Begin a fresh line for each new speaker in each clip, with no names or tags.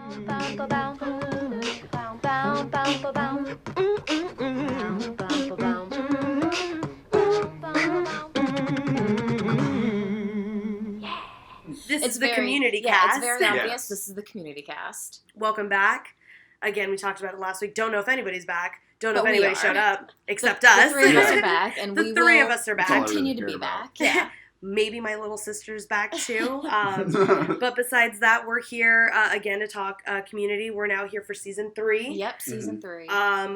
This is the community cast.
It's very obvious. This is the community cast.
Welcome back. Again, we talked about it last week. Don't know if anybody's back. Don't know if anybody showed up except us.
The three of us are back, and
the three of us are back.
Continue to be back. Yeah.
Maybe my little sister's back too. But besides that, we're here again to talk community. We're now here for season 3.
Yep, season 3.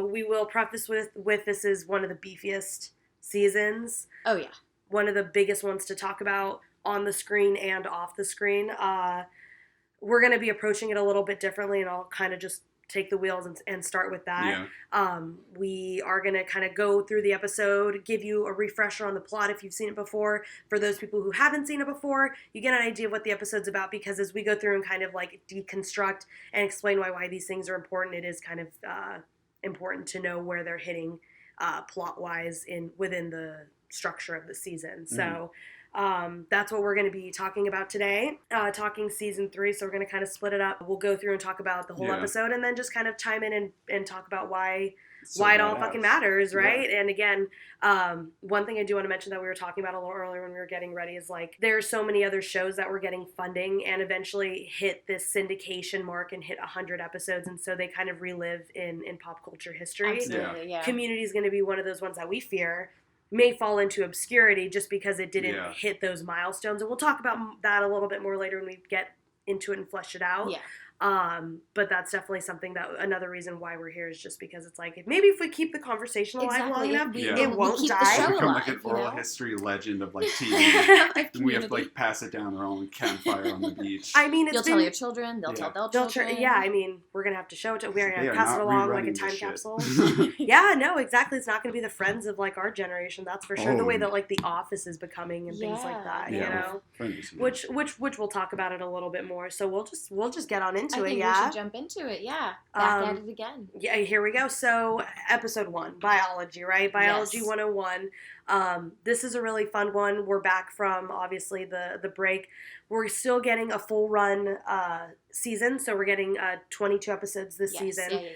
We will preface with this is one of the beefiest seasons.
Oh yeah.
One of the biggest ones to talk about on the screen and off the screen. We're going to be approaching it a little bit differently, and I'll kind of just take the wheels and start with that. Yeah. We are going to kind of go through the episode, give you a refresher on the plot if you've seen it before. For those people who haven't seen it before, you get an idea of what the episode's about, because as we go through and kind of like deconstruct and explain why these things are important, it is kind of important to know where they're hitting plot-wise within the structure of the season. So that's what we're going to be talking about today, talking season 3. So we're going to kind of split it up. We'll go through and talk about the whole episode, and then just kind of chime in and talk about why it all fucking matters, right? Yeah. And again, one thing I do want to mention that we were talking about a little earlier when we were getting ready is like there are so many other shows that were getting funding and eventually hit this syndication mark and hit 100 episodes, and so they kind of relive in pop culture history.
Absolutely, yeah.
Community is going to be one of those ones that we fear may fall into obscurity just because it didn't hit those milestones. And we'll talk about that a little bit more later when we get into it and flesh it out. Yeah. But that's definitely something that another reason why we're here is just because it's like maybe if we keep the conversation alive long enough, it won't die.
It's become like an oral history legend of like TV. And we have to like pass it down our own campfire on the beach.
I mean,
you'll tell your children, they'll tell their children.
Yeah, I mean, we're gonna have to show it to. We're gonna pass it along like a time capsule. Yeah, no, exactly. It's not gonna be the friends of like our generation. That's for sure. The way that like The Office is becoming and things like that. You know, which we'll talk about it a little bit more. So we'll just get on into it. Yeah.
We should jump into it, Back at it again.
Yeah, here we go. So, episode 1, biology, right? Biology 101. This is a really fun one. We're back from, obviously, the break. We're still getting a full run season, so we're getting 22 episodes this season. Yeah.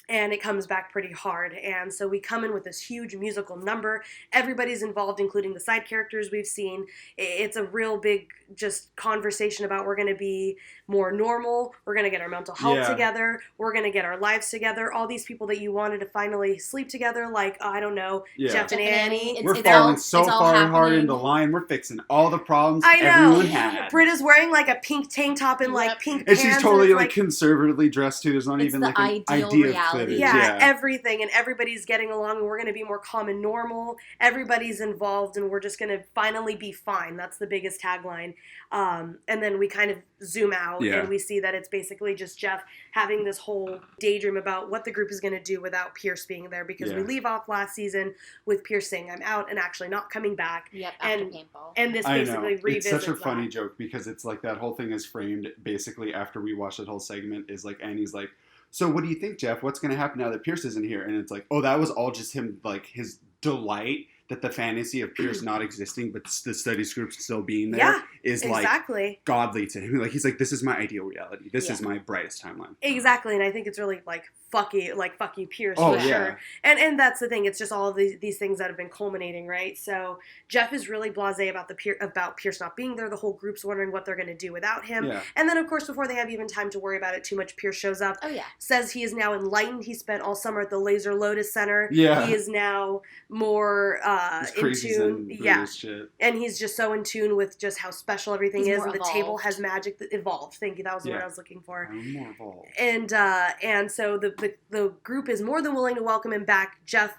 And it comes back pretty hard. And so we come in with this huge musical number. Everybody's involved, including the side characters we've seen. It's a real big just conversation about we're going to be more normal. We're going to get our mental health together. We're going to get our lives together. All these people that you wanted to finally sleep together, like, I don't know, Jeff and Annie.
We're falling so far hard into line. We're fixing all the problems everyone had.
Britta's wearing like a pink tank top and like pink
and
pants.
And she's totally like conservatively dressed too. There's not even like an idea of cleavage.
Yeah, everything, and everybody's getting along, and we're going to be more calm and normal. Everybody's involved, and we're just going to finally be fine. That's the biggest tagline. And then we kind of zoom out, and we see that it's basically just Jeff having this whole daydream about what the group is going to do without Pierce being there, because we leave off last season with Pierce saying, I'm out, and actually not coming back.
Yep, after paintball.
And this basically revisits
It's such a funny joke, because it's like that whole thing is framed basically after we watch that whole segment is like Annie's like, so what do you think, Jeff? What's going to happen now that Pierce isn't here? And it's like, oh, that was all just him, like, his delight that the fantasy of Pierce not existing, but the studies group still being there is, like, godly to him. Like, he's like, this is my ideal reality. This is my brightest timeline.
Exactly, and I think it's really, like, fuck you, Pierce, for sure. And that's the thing. It's just all of these things that have been culminating, right? So Jeff is really blasé about Pierce not being there. The whole group's wondering what they're going to do without him. Yeah. And then, of course, before they have even time to worry about it too much, Pierce shows up. Says he is now enlightened. He spent all summer at the Laser Lotus Center. Yeah. He is now more in tune.
Shit.
And he's just so in tune with just how special everything is. And the table has magic that evolved. Thank you. That was the word I was looking for.
I'm more evolved.
And so the group is more than willing to welcome him back. Jeff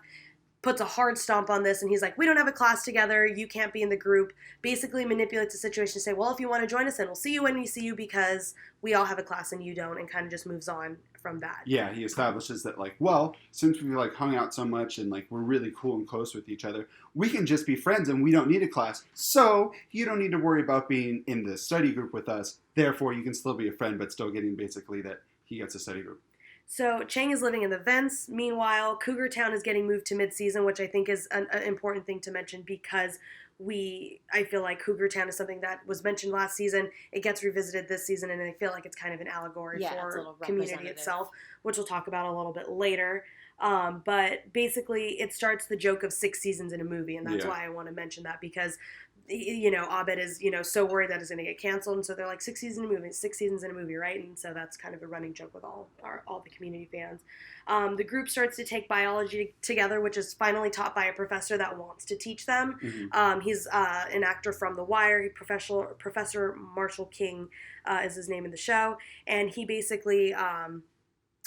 puts a hard stomp on this, and he's like, we don't have a class together. You can't be in the group. Basically manipulates the situation to say, well, if you want to join us, then we'll see you when we see you, because we all have a class and you don't, and kind of just moves on from that.
Yeah, he establishes that, like, well, since we've, like, hung out so much and, like, we're really cool and close with each other, we can just be friends and we don't need a class. So you don't need to worry about being in the study group with us. Therefore, you can still be a friend, but still getting basically that he gets a study group.
So Chang is living in the vents. Meanwhile, Cougar Town is getting moved to mid-season, which I think is an important thing to mention, because I feel like Cougar Town is something that was mentioned last season. It gets revisited this season, and I feel like it's kind of an allegory for Community itself, which we'll talk about a little bit later. But basically, it starts the joke of 6 seasons in a movie, and that's why I want to mention that, because Abed is, so worried that it's going to get canceled, and so they're like 6 seasons in a movie, right? And so that's kind of a running joke with all the Community fans. The group starts to take biology together, which is finally taught by a professor that wants to teach them. Mm-hmm. He's an actor from The Wire. Professor Marshall King is his name in the show, and he basically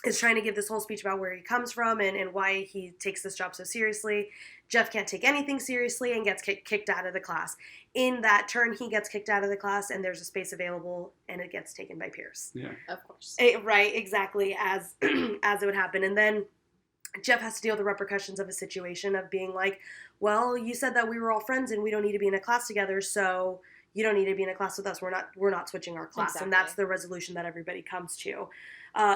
is trying to give this whole speech about where he comes from and why he takes this job so seriously. Jeff can't take anything seriously and gets kicked out of the class. In that turn, he gets kicked out of the class, and there's a space available, and it gets taken by Pierce.
Yeah,
of course.
Right, exactly, as it would happen. And then Jeff has to deal with the repercussions of a situation of being like, well, you said that we were all friends and we don't need to be in a class together, so you don't need to be in a class with us. We're not switching our class. Exactly. And that's the resolution that everybody comes to.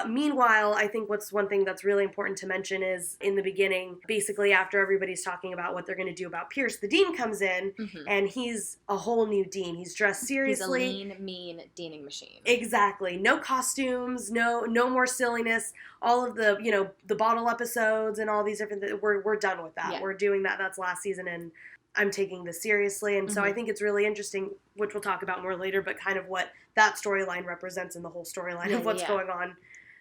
Meanwhile, I think one thing that's really important to mention is in the beginning, basically after everybody's talking about what they're going to do about Pierce, the dean comes in, and he's a whole new dean. He's dressed seriously.
He's a lean, mean deaning machine.
Exactly. No costumes, no more silliness. All of the, the bottle episodes and all these different things, we're done with that. Yeah. We're doing that. That's last season, and I'm taking this seriously. And so I think it's really interesting, which we'll talk about more later, but kind of what that storyline represents in the whole storyline of what's going on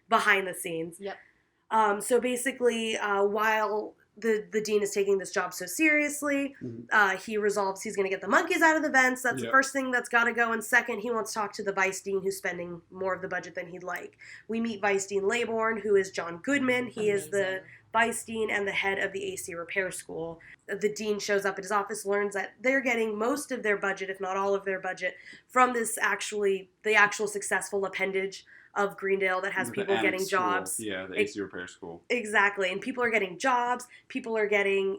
behind the scenes.
Yep.
So basically, while the dean is taking this job so seriously, he resolves he's going to get the monkeys out of the vents. That's the first thing that's got to go. And second, he wants to talk to the vice dean, who's spending more of the budget than he'd like. We meet Vice Dean Laybourne, who is John Goodman. He is the vice dean and the head of the AC Repair School. The dean shows up at his office, learns that they're getting most of their budget, if not all of their budget, from the actual successful appendage of Greendale that has people getting jobs.
Yeah, the AC Repair School.
Exactly. And people are getting jobs. People are getting,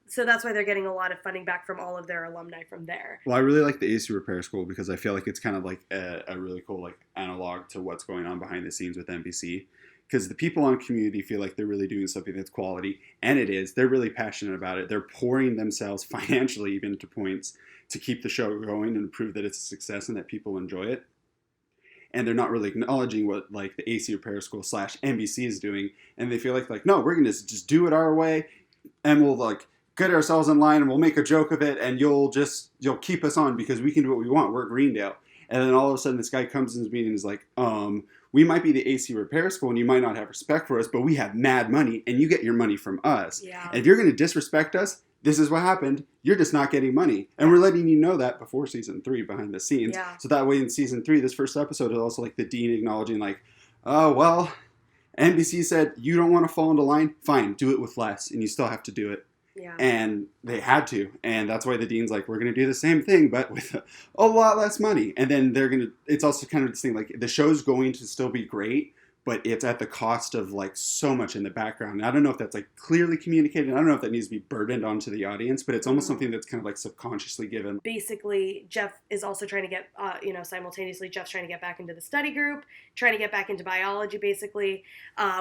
so that's why they're getting a lot of funding back from all of their alumni from there.
Well, I really like the AC Repair School because I feel like it's kind of like a really cool like analog to what's going on behind the scenes with NBC. Because the people on Community feel like they're really doing something that's quality, and it is. They're really passionate about it. They're pouring themselves financially even to points to keep the show going and prove that it's a success and that people enjoy it. And they're not really acknowledging what like the AC Repair School / NBC is doing, and they feel like no, we're gonna just do it our way, and we'll like get ourselves in line and we'll make a joke of it, and you'll keep us on because we can do what we want. We're Greendale. And then all of a sudden this guy comes in his meeting and is like, we might be the AC Repair School and you might not have respect for us, but we have mad money and you get your money from us.
Yeah.
And if you're going to disrespect us, this is what happened. You're just not getting money. And we're letting you know that before season 3 behind the scenes.
Yeah.
So that way in season 3, this first episode is also like the dean acknowledging like, oh, well, NBC said you don't want to fall into line. Fine, do it with less. And you still have to do it.
Yeah.
And they had to. And that's why the dean's like, we're going to do the same thing, but with a lot less money. And then it's also kind of this thing, like the show's going to still be great, but it's at the cost of like so much in the background. And I don't know if that's like clearly communicated. I don't know if that needs to be burdened onto the audience, but it's almost something that's kind of like subconsciously given.
Basically, Jeff is also trying to get, simultaneously Jeff's trying to get back into the study group, trying to get back into biology, basically.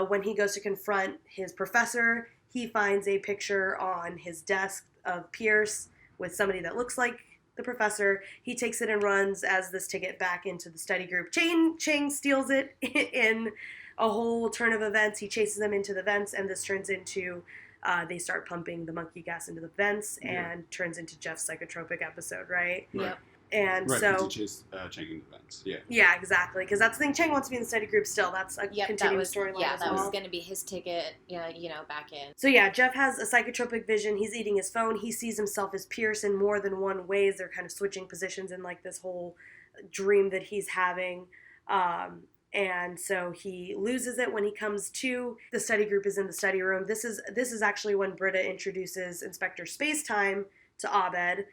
When he goes to confront his professor, he finds a picture on his desk of Pierce with somebody that looks like the professor. He takes it and runs as this ticket back into the study group. Chang steals it in a whole turn of events. He chases them into the vents, and this turns into they start pumping the monkey gas into the vents and turns into Jeff's psychotropic episode, right?
Yep.
And
right,
so
to chase Chang in the vents.
Yeah, exactly. Because that's the thing. Chang wants to be in the study group still. That's a continuing storyline.
Yeah, that was going to be his ticket, back in.
So yeah, Jeff has a psychotropic vision. He's eating his phone. He sees himself as Pierce in more than one ways. They're kind of switching positions in like this whole dream that he's having. And so he loses it when he comes to. The study group is in the study room. This is actually when Britta introduces Inspector Spacetime to Abed.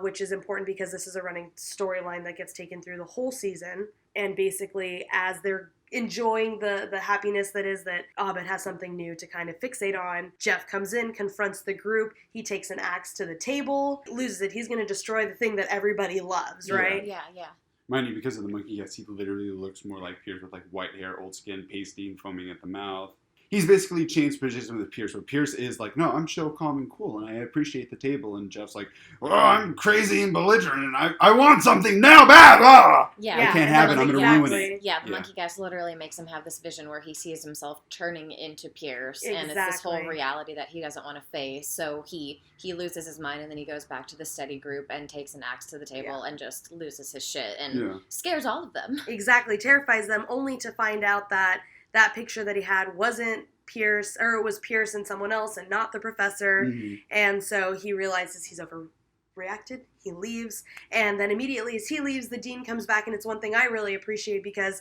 Which is important because this is a running storyline that gets taken through the whole season. And basically, as they're enjoying the happiness that is that Abed has something new to kind of fixate on, Jeff comes in, confronts the group. He takes an axe to the table, loses it. He's going to destroy the thing that everybody loves, right?
Yeah.
Mind you, because of the monkey, yes, he literally looks more like Pierce with like white hair, old skin, pasty, and foaming at the mouth. he's basically changed positions with Pierce, where Pierce is like, no, I'm so calm and cool, and I appreciate the table, and Jeff's like, well, I'm crazy and belligerent, and I want something now, bad! Ah!
Yeah,
I can't have it, I'm going to ruin it.
Yeah, the monkey gas literally makes him have this vision where he sees himself turning into Pierce, and it's this whole reality that he doesn't want to face, so he loses his mind, and then he goes back to the study group and takes an axe to the table and just loses his shit, and scares all of them.
Exactly, terrifies them, only to find out that picture that he had wasn't Pierce, or it was Pierce and someone else and not the professor. And so he realizes he's overreacted. He leaves, and then immediately as he leaves, the dean comes back, and it's one thing I really appreciate because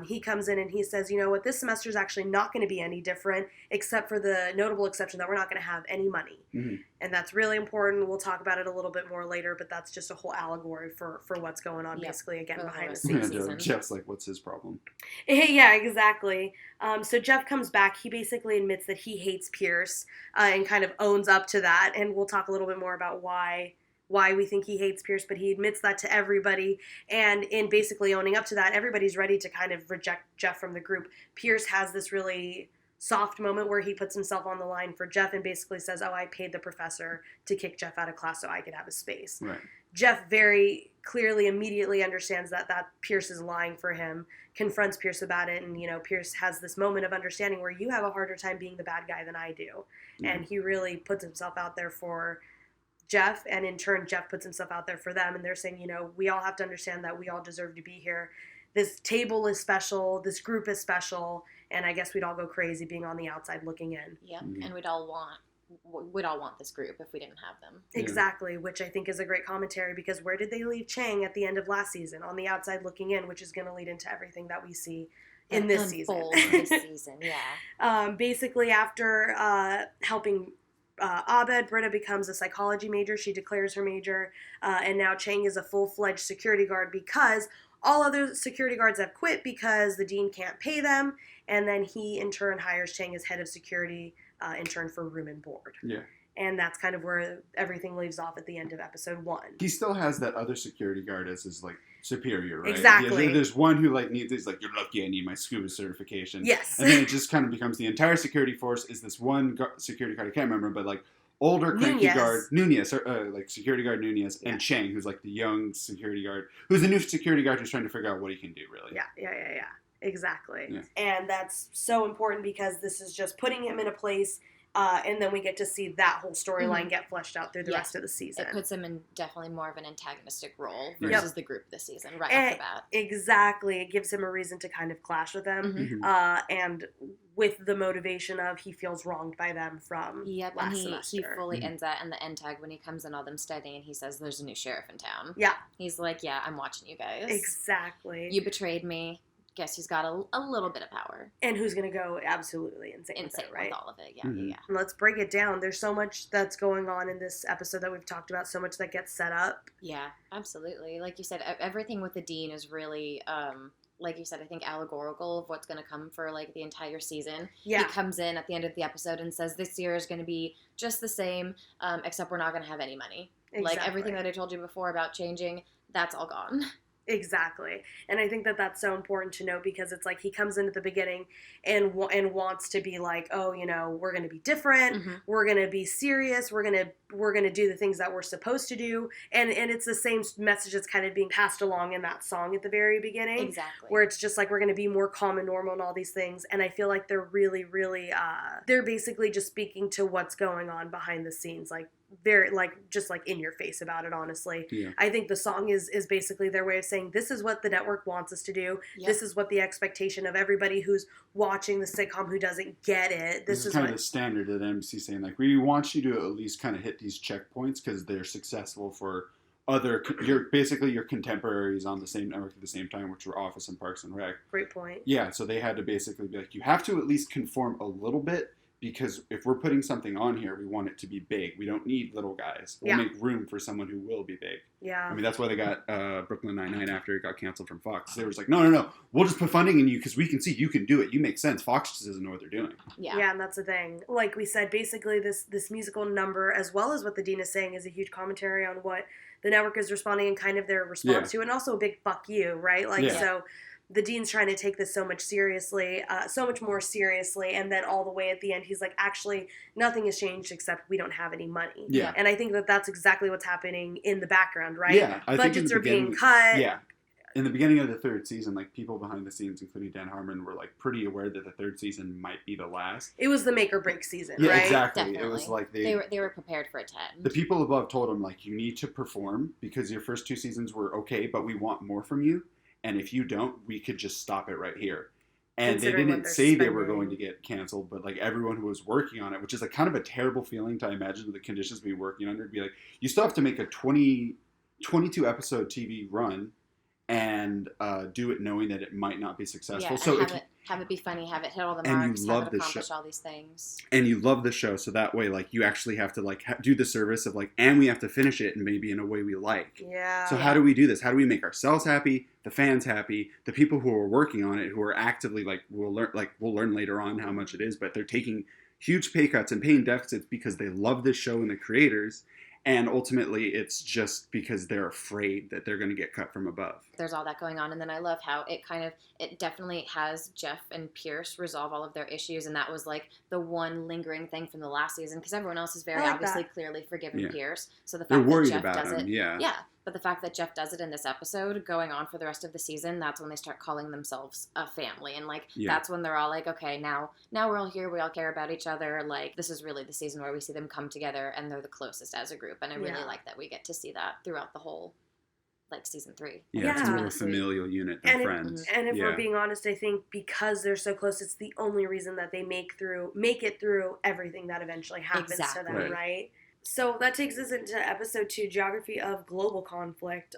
he comes in and he says, you know what, this semester is actually not going to be any different, except for the notable exception that we're not going to have any money. And that's really important. We'll talk about it a little bit more later, but that's just a whole allegory for what's going on, basically, again, behind the scenes.
Jeff's like, what's his problem?
Yeah, exactly. So Jeff comes back. He basically admits that he hates Pierce and kind of owns up to that, and we'll talk a little bit more about why we think he hates Pierce, but he admits that to everybody, and in basically owning up to that, everybody's ready to kind of reject Jeff from the group. Pierce has this really soft moment where he puts himself on the line for Jeff and basically says, oh, I paid the professor to kick Jeff out of class so I could have his space.
Right.
Jeff very clearly, immediately understands that Pierce is lying for him, confronts Pierce about it, and, you know, Pierce has this moment of understanding where you have a harder time being the bad guy than I do. And he really puts himself out there for Jeff, and in turn, Jeff puts himself out there for them, and they're saying, you know, we all have to understand that we all deserve to be here. This table is special, this group is special, and I guess we'd all go crazy being on the outside looking in.
Yep, and we'd all want this group if we didn't have them.
Exactly, which I think is a great commentary, because where did they leave Chang at the end of last season? On the outside looking in, which is going to lead into everything that we see in this season.
This season,
basically, after helping Abed, Britta becomes a psychology major. She declares her major, and now Chang is a full-fledged security guard because all other security guards have quit because the dean can't pay them, and then he, in turn, hires Chang as head of security, in turn for room and board.
Yeah.
And that's kind of where everything leaves off at the end of episode 1.
He still has that other security guard as his, like, superior, right?
Exactly.
Yeah, there's one who, like, he's like, you're lucky I need my scuba certification.
Yes.
And then it just kind of becomes the entire security force is this one security guard, I can't remember, but, like, older cranky guard, Nunez, like, security guard Nunez, and Chang, who's, like, the young security guard, who's the new security guard who's trying to figure out what he can do, really.
Yeah. Exactly.
Yeah.
And that's so important because this is just putting him in a place, and then we get to see that whole storyline get fleshed out through the rest of the season.
It puts him in definitely more of an antagonistic role versus the group this season, right off the bat.
Exactly. It gives him a reason to kind of clash with them, and with the motivation of he feels wronged by them from last semester.
He fully ends that in the end tag when he comes in all them studying and he says there's a new sheriff in town.
Yeah.
He's like, yeah, I'm watching you guys.
Exactly.
You betrayed me. Guess who's got a little bit of power.
And who's going to go absolutely insane with it, right?
With all of it, yeah.
Let's break it down. There's so much that's going on in this episode that we've talked about, so much that gets set up.
Yeah, absolutely. Like you said, everything with the dean is really, like you said, I think allegorical of what's going to come for, like, the entire season.
Yeah.
He comes in at the end of the episode and says this year is going to be just the same, except we're not going to have any money.
Exactly.
Like, everything that I told you before about changing, that's all gone.
Exactly. And I think that that's so important to note because it's like he comes in at the beginning and wants to be like, oh, you know, we're going to be different. We're going to be serious. We're going to do the things that we're supposed to do. And it's the same message that's kind of being passed along in that song at the very beginning.
Exactly.
Where it's just like we're going to be more calm and normal and all these things. And I feel like they're really, really, they're basically just speaking to what's going on behind the scenes. Like, very, like, just like in your face about it, honestly.
Yeah.
I think the song is basically their way of saying this is what the network wants us to do. Yep. This is what the expectation of everybody who's watching the sitcom who doesn't get it. This is
kind of the standard of the NBC saying, like, we want you to at least kind of hit these checkpoints because they're successful for your contemporaries on the same network at the same time, which were Office and Parks and Rec.
Great point.
Yeah, so they had to basically be like, you have to at least conform a little bit. Because if we're putting something on here, we want it to be big. We don't need little guys. We'll make room for someone who will be big.
Yeah.
I mean, that's why they got Brooklyn Nine-Nine after it got canceled from Fox. They were just like, no. We'll just put funding in you because we can see you can do it. You make sense. Fox just doesn't know what they're doing.
Yeah, and that's the thing. Like we said, basically this musical number, as well as what the dean is saying, is a huge commentary on what the network is responding and kind of their response to, and also a big fuck you, right? Like, so the dean's trying to take this so much more seriously, and then all the way at the end, he's like, actually, nothing has changed except we don't have any money.
Yeah.
And I think that that's exactly what's happening in the background, right?
Yeah.
Budgets are being cut.
Yeah. In the beginning of the third season, like, people behind the scenes, including Dan Harmon, were, like, pretty aware that the third season might be the last.
It was the make or break season,
yeah,
right?
Exactly.
Definitely.
It was like
they were prepared for a 10.
The people above told him, like, you need to perform because your first 2 seasons were okay, but we want more from you. And if you don't, we could just stop it right here. And they didn't say they were going to get canceled, but, like, everyone who was working on it, which is, like, kind of a terrible feeling to imagine the conditions we were working under, to be like, you still have to make a 22 episode TV run and do it knowing that it might not be successful.
Yeah, so have it be funny, have it hit all the marks, have it accomplish all these things.
And you love the show, so that way, like, you actually have to, like, do the service of, like, and we have to finish it and maybe in a way we like.
Yeah.
So how do we do this? How do we make ourselves happy, the fans happy, the people who are working on it, who are actively, like, we'll learn later on how much it is, but they're taking huge pay cuts and paying deficits because they love this show and the creators. And ultimately, it's just because they're afraid that they're going to get cut from above.
There's all that going on. And then I love how it definitely has Jeff and Pierce resolve all of their issues. And that was like the one lingering thing from the last season, because everyone else is very obviously clearly forgiven Pierce. So the fact that Jeff does it. Yeah. But the fact that Jeff does it in this episode, going on for the rest of the season, that's when they start calling themselves a family. And, like, that's when they're all like, okay, now we're all here. We all care about each other. Like, this is really the season where we see them come together and they're the closest as a group. And I really like that we get to see that throughout the whole, like, season 3.
Yeah, it's a more familial unit than friends.
And if we're being honest, I think because they're so close, it's the only reason that they make it through everything that eventually happens to them, right? So that takes us into episode 2, Geography of Global Conflict.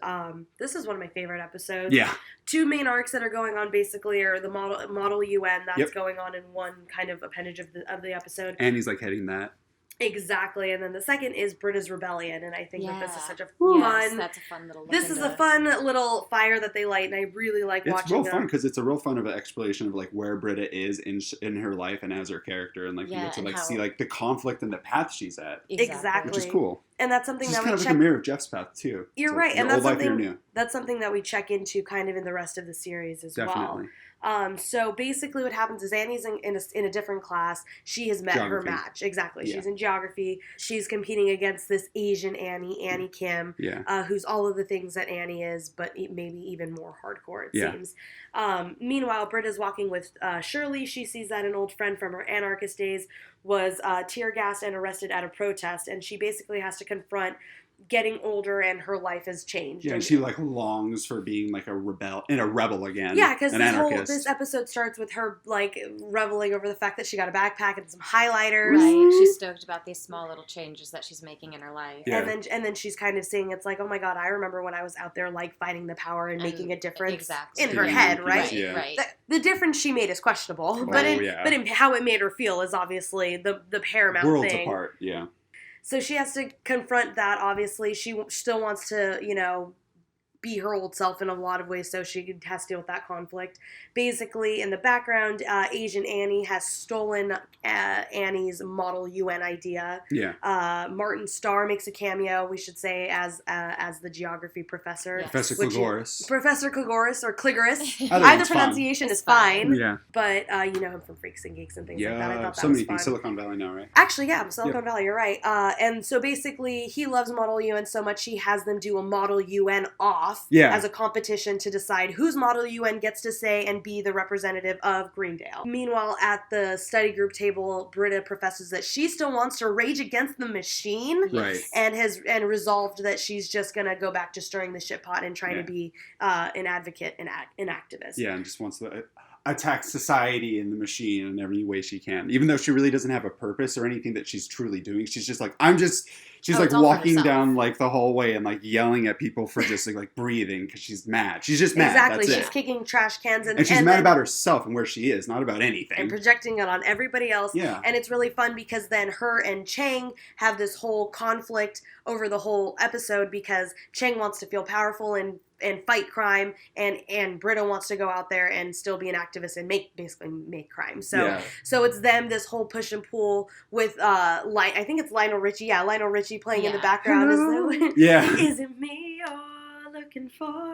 This is one of my favorite episodes.
Yeah.
2 main arcs that are going on basically are the model UN that's going on in one kind of appendage of the episode.
And he's, like, heading that.
Exactly, and then the second is Britta's Rebellion, and I think that this is such a
that's a fun little.
This is a fun little fire that they light, and I really like watching.
It's real fun because it's a real fun of an exploration of, like, where Britta is in her life and as her character, and, like, you get to, like, see, like, the conflict and the path she's at.
Exactly,
which is cool.
And that's something that we
kind of like a mirror of Jeff's path too.
You're right, and that's something that we check into kind of in the rest of the series as well. So basically what happens is Annie's in a different class. She has met her match. Exactly. Yeah. She's in geography. She's competing against this Asian Annie Kim, who's all of the things that Annie is, but maybe even more hardcore, it seems. Meanwhile, Britta's walking with Shirley. She sees that an old friend from her anarchist days was tear gassed and arrested at a protest, and she basically has to confront getting older and her life has changed.
Yeah, and she, like, longs for being, like, a rebel again.
Yeah, because this episode starts with her, like, reveling over the fact that she got a backpack and some highlighters.
Right, she's stoked about these small little changes that she's making in her life.
Yeah. And then she's kind of saying, it's like, oh my god, I remember when I was out there, like, fighting the power and making a difference in her head, right?
Right.
The difference she made is questionable, but in how it made her feel is obviously the paramount
Worlds
thing.
Apart, yeah.
So she has to confront that, obviously. She still wants to, be her old self in a lot of ways, so she has to deal with that conflict. Basically, in the background, Asian Annie has stolen Annie's model UN idea.
Yeah.
Martin Starr makes a cameo, we should say, as the geography professor.
Yes.
Professor Kligoris.
Professor Kligoris or Kligoris. Either pronunciation is fine.
Yeah.
But you know him from Freaks and Geeks and things like that. I thought that
so
was
many
fun.
things. Silicon Valley now, right?
Actually, yeah, Silicon Valley, you're right. And so basically, he loves Model UN so much, he has them do a Model UN off as a competition to decide whose Model UN gets to say and be the representative of Greendale. Meanwhile, at the study group table, Britta professes that she still wants to rage against the machine, and resolved that she's just going to go back to stirring the shit pot and trying to be an advocate and an activist.
Yeah, and just wants to attack society and the machine in every way she can. Even though she really doesn't have a purpose or anything that she's truly doing. She's just like, she's like walking down, like, the hallway and, like, yelling at people for just like breathing because she's mad. She's just mad.
Exactly.
That's
she's kicking trash cans
and she's mad about herself and where she is, not about anything.
And projecting it on everybody else.
Yeah.
And it's really fun because then her and Chang have this whole conflict over the whole episode because Chang wants to feel powerful and fight crime, and Britta wants to go out there and still be an activist and make crime. So it's them, this whole push and pull with I think it's Lionel Richie. Yeah, Lionel Richie playing in the background. Is it me you're looking for?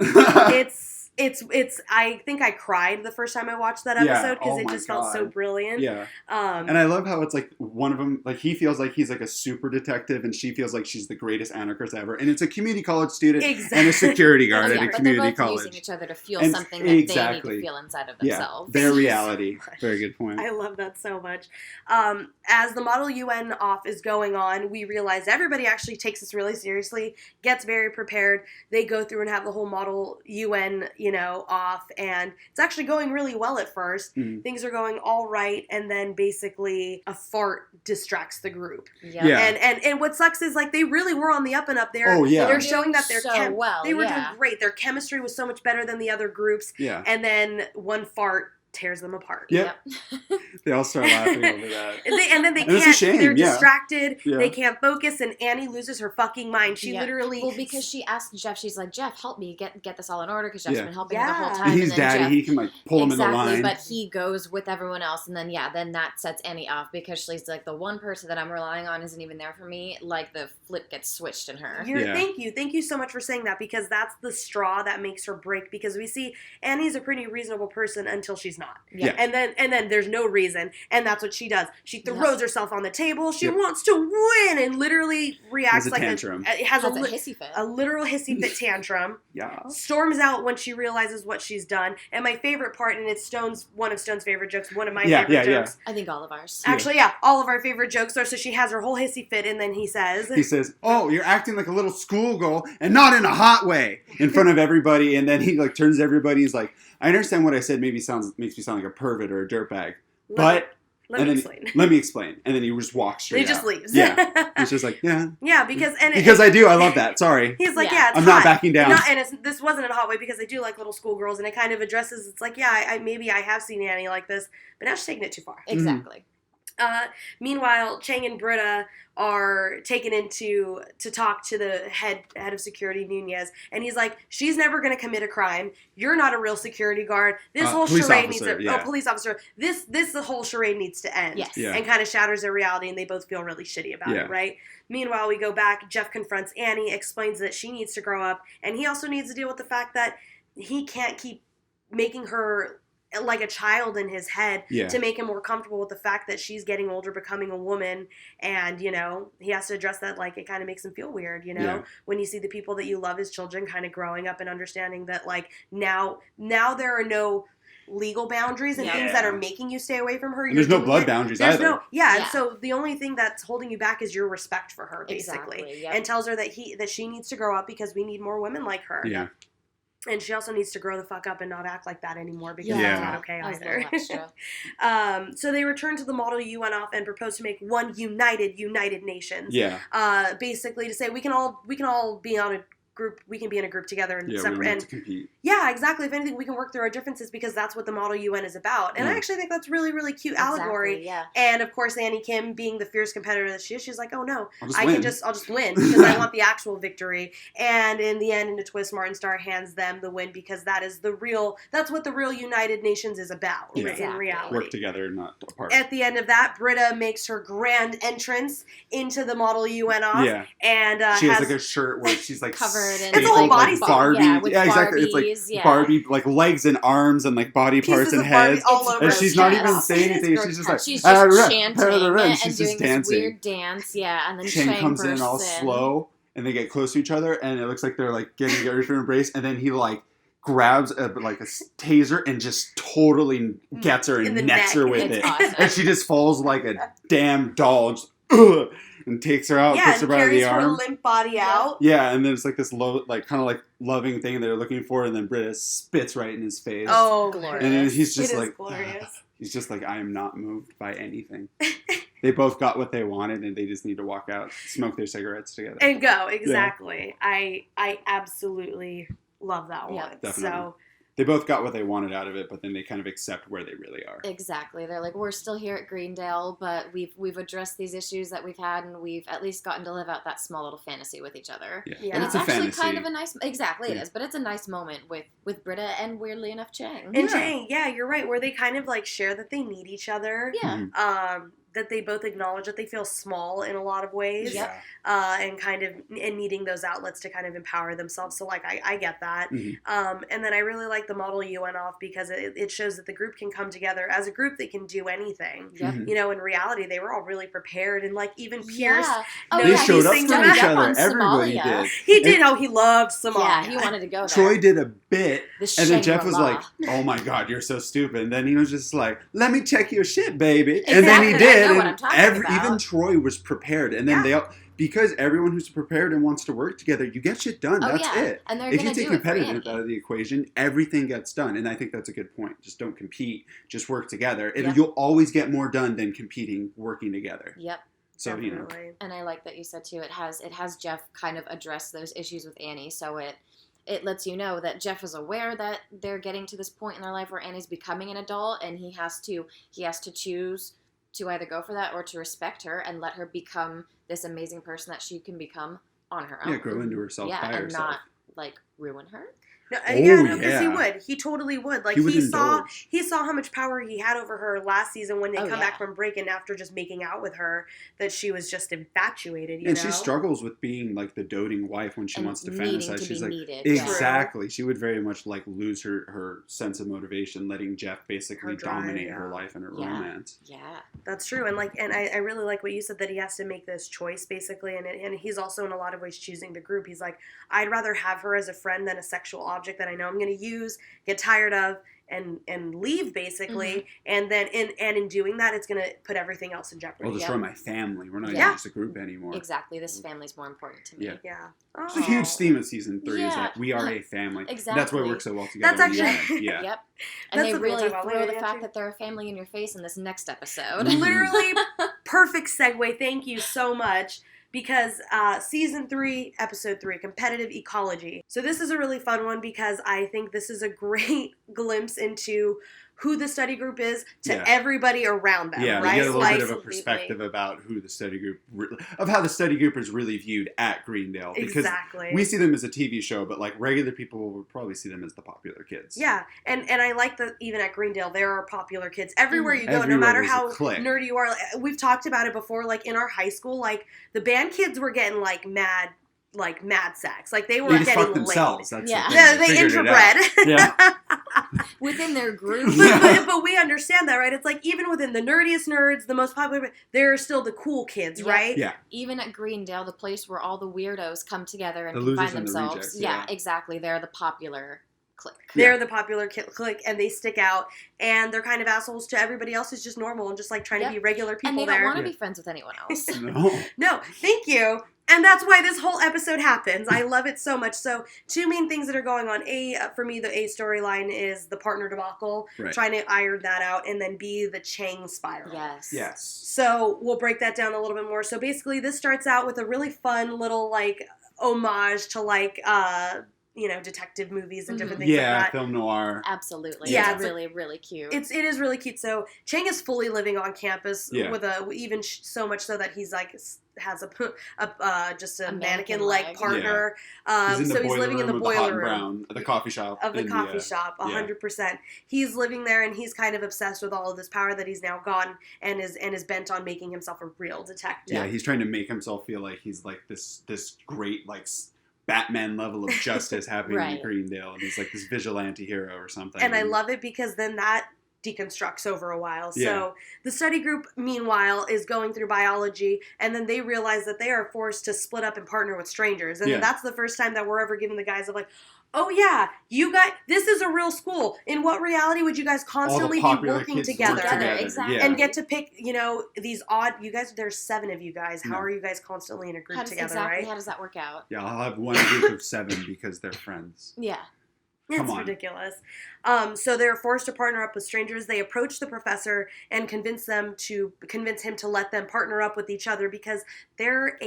I think I cried the first time I watched that episode because it just felt so brilliant.
Yeah. And I love how it's like one of them, like he feels like he's like a super detective and she feels like she's the greatest anarchist ever. And it's a community college student and a security guard at a community college.
Using each other to feel something that they need to feel inside of themselves.
Yeah, their reality. Very good point.
I love that so much. As the Model UN off is going on, we realize everybody actually takes this really seriously, gets very prepared. They go through and have the whole Model UN, off, and it's actually going really well at first. Mm-hmm. Things are going all right, and then basically a fart distracts the group. Yeah. And what sucks is like they really were on the up and up there.
Oh yeah.
They're showing that they were doing great. Their chemistry was so much better than the other groups.
Yeah.
And then one fart tears them apart.
Yep. They all start laughing over that.
And then they can't.
It's a shame.
They're distracted. Yeah. They can't focus, and Annie loses her fucking mind. She literally.
Well, because she asked Jeff, she's like, Jeff, help me get this all in order, because Jeff's been helping her the whole time.
And he's daddy. Jeff, he can like pull him in the line.
But he goes with everyone else, and then then that sets Annie off because she's like, the one person that I'm relying on isn't even there for me. Like the flip gets switched in her.
Thank you so much for saying that, because that's the straw that makes her break. Because we see Annie's a pretty reasonable person until she's not.
Yeah.
And then there's no reason, and that's what she does. She throws herself on the table. She wants to win, and literally reacts like
tantrum.
Has a
hissy fit.
A literal hissy fit tantrum.
Yeah.
Storms out when she realizes what she's done. And my favorite part, and it's one of Stone's favorite jokes, one of my favorite jokes.
I think all of ours.
Actually, all of our favorite jokes are. So she has her whole hissy fit, and then he says,
"Oh, you're acting like a little schoolgirl, and not in a hot way," in front of everybody. And then he like turns to everybody. He's like, "I understand what I said. Makes me sound like a pervert or a dirtbag, but." Let me explain. And then he just walks straight out.
He just leaves.
Yeah. He's just like, yeah.
Yeah, because...
I love that. Sorry.
He's like, it's
I'm
hot.
not backing down.
This wasn't in a hot way, because I do like little schoolgirls, and it kind of addresses, it's like, maybe I have seen Annie like this, but now she's taking it too far.
Exactly.
Meanwhile, Chang and Britta are taken in to talk to the head of security, Nunez, and he's like, she's never going to commit a crime. You're not a real security guard. This whole charade needs to... police officer. The whole charade needs to end.
Yes.
Yeah. And kind of shatters their reality, and they both feel really shitty about it, right? Meanwhile, we go back. Jeff confronts Annie, explains that she needs to grow up, and he also needs to deal with the fact that he can't keep making her like a child in his head to make him more comfortable with the fact that she's getting older, becoming a woman, and, he has to address that, like, it kind of makes him feel weird, when you see the people that you love as children kind of growing up and understanding that, like, now there are no legal boundaries and things that are making you stay away from her.
And there's no blood boundaries either.
And so the only thing that's holding you back is your respect for her, basically.
Exactly, yep.
And tells her that she needs to grow up because we need more women like her.
Yeah.
And she also needs to grow the fuck up and not act like that anymore, because that's not okay either. So they return to the Model UN off and propose to make one United Nations.
Yeah.
Basically to say we can all be on a group. We can be in a group together and separate and
compete.
Yeah, exactly. If anything, we can work through our differences, because that's what the Model UN is about. And I actually think that's really, really cute allegory.
Yeah.
And of course, Annie Kim, being the fierce competitor that she is, she's like, oh no, I'll just win, because I want the actual victory. And in the end, in a twist, Martin Starr hands them the win, because that's what the real United Nations is about in reality.
Work together, not apart.
At the end of that, Britta makes her grand entrance into the Model UN off.
Yeah.
And
she has like a shirt where she's like
covered in
it's a whole body
like Barbie.
Yeah,
exactly. It's like Barbie, like legs and arms and like body parts and heads.
All over
and she's not even saying anything. She's just like
she's just chanting and
she's
doing
just dancing.
This weird dance. Yeah, and then
Chang comes in all slow, and they get close to each other, and it looks like they're like getting ready for an embrace, and then he like grabs a taser and just totally gets her and necks her with it.
Awesome.
And she just falls like a damn doll, just, and takes her out, puts her by the arm.
Carries her limp body out.
Yeah, and then it's like this low, like kind of like loving thing they're looking for, and then Britta spits right in his face.
Oh, glorious!
And then he's just like,
glorious.
He's just like, I am not moved by anything. They both got what they wanted, and they just need to walk out, smoke their cigarettes together,
and go. Exactly. Yeah. I absolutely love that one.
Definitely.
So.
They both got what they wanted out of it, but then they kind of accept where they really are.
Exactly. They're like, we're still here at Greendale, but we've addressed these issues that we've had, and we've at least gotten to live out that small little fantasy with each other.
Yeah.
And it's actually
fantasy.
kind of a nice... Exactly, it is. But it's a nice moment with Britta and, weirdly enough, Chang.
And Chang, you're right, where they kind of, like, share that they need each other.
Yeah.
they both acknowledge that they feel small in a lot of ways.
Yep.
And kind of and needing those outlets to kind of empower themselves. So like I get that.
Mm-hmm.
And then I really like the model you went off because it shows that the group can come together. As a group, they can do anything.
Yep.
Mm-hmm.
You know, in reality, they were all really prepared, and like even Pierce,
they showed up for
about
each other. Everybody did.
He did. He loved Somalia.
Yeah, he wanted to go there.
Troy did a bit, and then Jeff was
Shangri-La.
like, "Oh my God, you're so stupid." And then he was just like, "Let me check your shit, baby."
Exactly.
And then he did.
I know what I'm
And
talking about.
even Troy was prepared, and then they all. Because everyone who's prepared and wants to work together, you get shit done. That's it.
And they're
if you
gonna
take
do it for
competitiveness
Annie.
out of the equation, everything gets done. And I think that's a good point. Just don't compete. Just work together.
Yep.
You'll always get more done than competing, working together.
Yep.
So,
Definitely.
And I like that you said, too, it has Jeff kind of address those issues with Annie. So it lets you know that Jeff is aware that they're getting to this point in their life where Annie's becoming an adult, and he has to choose to either go for that or to respect her and let her become this amazing person that she can become on her own.
Yeah, grow into herself by herself.
And not, like, ruin her.
No, because
yeah.
he would. He totally would. Like
He
saw
indulge.
how much power he had over her last season when they come back
yeah.
from break, and after just making out with her, that she was just infatuated. You
And
know?
she struggles with being like the doting wife when she
And
wants to
needing
fantasize.
to
She's
be
like,
needed,
exactly. She would very much like lose her sense of motivation, letting Jeff basically
Her drive,
dominate her life and her romance.
Yeah.
That's true, and I really like what you said, that he has to make this choice basically, and he's also in a lot of ways choosing the group. He's like, I'd rather have her as a friend than a sexual object that I know I'm going to use, get tired of, and leave basically, and then in doing that, it's going to put everything else in jeopardy.
I'll destroy my family. We're not even just a group anymore.
Exactly. This family's more important to me.
Yeah.
It's a huge theme of season 3 is that we are a family.
Exactly.
That's why we work so well together.
That's actually
yeah.
Yep. And
That's
they
what we'll
really
talk about
throw
later,
the
yeah,
fact
too.
that they're a family in your face in this next episode.
Literally perfect segue. Thank you so much. Because season 3, episode 3, competitive ecology. So this is a really fun one because I think this is a great glimpse into who the study group is to everybody around them.
Yeah,
right?
we get a little bit of a perspective about who the study group, of how the study group is really viewed at Greendale. Because we see them as a TV show, but like regular people would probably see them as the popular kids.
Yeah, and I like that even at Greendale, there are popular kids. Everywhere you go,
Everywhere
no matter
there's
how
a clique.
nerdy you are. We've talked about it before, like in our high school, like the band kids were getting like mad sex. Like they were
They just
getting
fuck themselves.
laid.
That's
Yeah,
the thing.
they
figured it out.
interbred.
Yeah.
Within their group.
But we understand that, right? It's like even within the nerdiest nerds, the most popular, there are still the cool kids, right?
Yeah.
Even at Greendale, the place where all the weirdos come together and
The
can
losers
find
and the
themselves.
rejects,
Yeah, exactly. They're the popular clique.
They're the popular clique, and they stick out, and they're kind of assholes to everybody else who's just normal and just like trying to be regular people.
And they
there.
don't want to be friends with anyone else.
No, thank you. And that's why this whole episode happens. I love it so much. So, two main things that are going on. For me, the A storyline is the partner debacle, trying to iron that out, and then B, the Chang spiral.
Yes.
So, we'll break that down a little bit more. So, basically, this starts out with a really fun little, like, homage to, like, detective movies and different things like that.
Yeah, film noir.
Absolutely.
Yeah,
it's really, really cute.
It is really cute. So Chang is fully living on campus with so much so that he's like has just a mannequin-like partner.
Yeah. He's
He's living in the boiler room.
Brown, the coffee shop.
Of the coffee shop, 100%. He's living there, and he's kind of obsessed with all of this power that he's now gotten, and is bent on making himself a real detective.
Yeah, he's trying to make himself feel like he's like this great like Batman level of justice happening in Greendale, and he's like this vigilante hero or something.
And I love it because then that deconstructs over a while. So the study group, meanwhile, is going through biology, and then they realize that they are forced to split up and partner with strangers. And then that's the first time that we're ever given the guys of like, oh yeah, you guys, this is a real school. In what reality would you guys constantly be working together?
Exactly.
And get to pick, these odd, you guys, there's 7 of you guys. How are you guys constantly in a group together, right?
How does that work out?
Yeah, I'll have one group of 7 because they're friends.
Yeah.
It's ridiculous. So they're forced to partner up with strangers. They approach the professor and convince him to let them partner up with each other because they're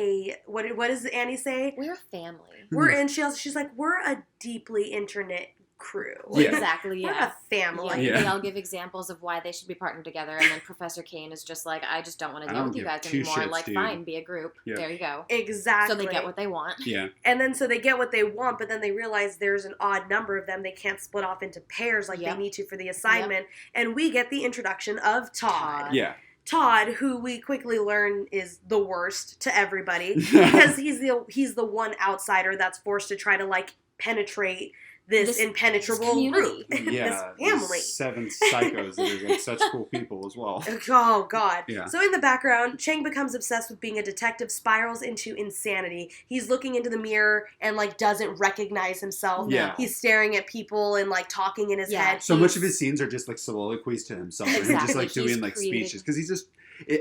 what does Annie say?
We're a family.
She's like, we're a deeply internet crew.
Exactly,
We're a family.
They all give examples of why they should be partnered together, and then Professor Kane is just like, I just don't want to deal with you guys anymore. Like, fine, be a group. Yeah. There you go.
Exactly.
So they get what they want.
Yeah.
And then so they get what they want, but then they realize there's an odd number of them. They can't split off into pairs like they need to for the assignment. And we get the introduction of Todd.
Yeah.
Todd, who we quickly learn is the worst to everybody because he's the one outsider that's forced to try to like penetrate this impenetrable group,
this
family.
7 psychos that are like such cool people as well.
Oh, God.
Yeah.
So in the background, Chang becomes obsessed with being a detective, spirals into insanity. He's looking into the mirror and, like, doesn't recognize himself.
Yeah.
He's staring at people and, like, talking in his head.
So much of his scenes are just, like, soliloquies to himself.
Exactly.
And he's just, like, doing, like, speeches. Because he's just...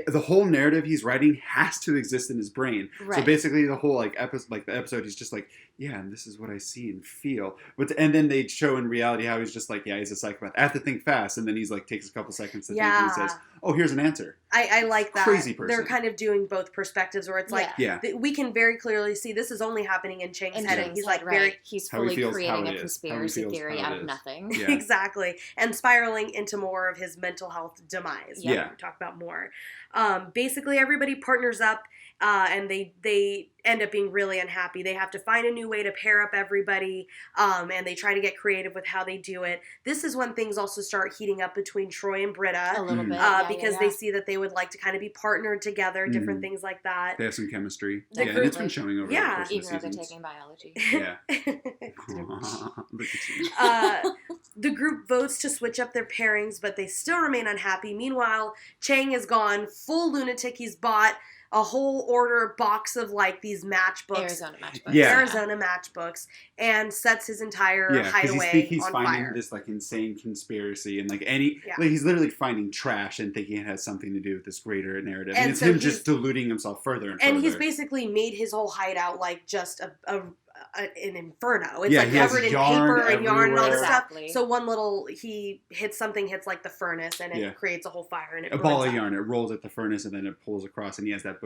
the whole narrative he's writing has to exist in his brain. Right. So basically the whole the episode he's just like, yeah, and this is what I see and feel. And then they show in reality how he's just like, yeah, he's a psychopath. I have to think fast. And then he's like, takes a couple seconds to think and he says, oh, here's an answer.
I like that.
Crazy person.
They're kind of doing both perspectives where it's like, we can very clearly see this is only happening in Chang's head. And he's like,
he's fully creating a conspiracy theory out of nothing.
Yeah. Exactly. And spiraling into more of his mental health demise.
Yeah.
We'll talk about more. Basically, everybody partners up. And they end up being really unhappy. They have to find a new way to pair up everybody, and they try to get creative with how they do it. This is when things also start heating up between Troy and Britta.
A little bit.
Because they see that they would like to kind of be partnered together, different things like that.
They have some chemistry. And it's been showing over the course
even
of the
though they're
seasons.
taking biology.
Yeah. Look at you.
The group votes to switch up their pairings, but they still remain unhappy. Meanwhile, Chang is gone, full lunatic. He's bought a whole box of like these matchbooks. Arizona matchbooks. And sets his entire highway
he's
on
finding
fire.
this like insane conspiracy and like like he's literally finding trash and thinking it has something to do with this greater narrative. And it's him just deluding himself further and further.
And he's basically made his whole hideout like just an inferno. It's like covered in paper and yarn and all this stuff. So one little hits like the furnace and it creates a whole fire and it
a ball of yarn. It rolls at the furnace and then it pulls across and he has that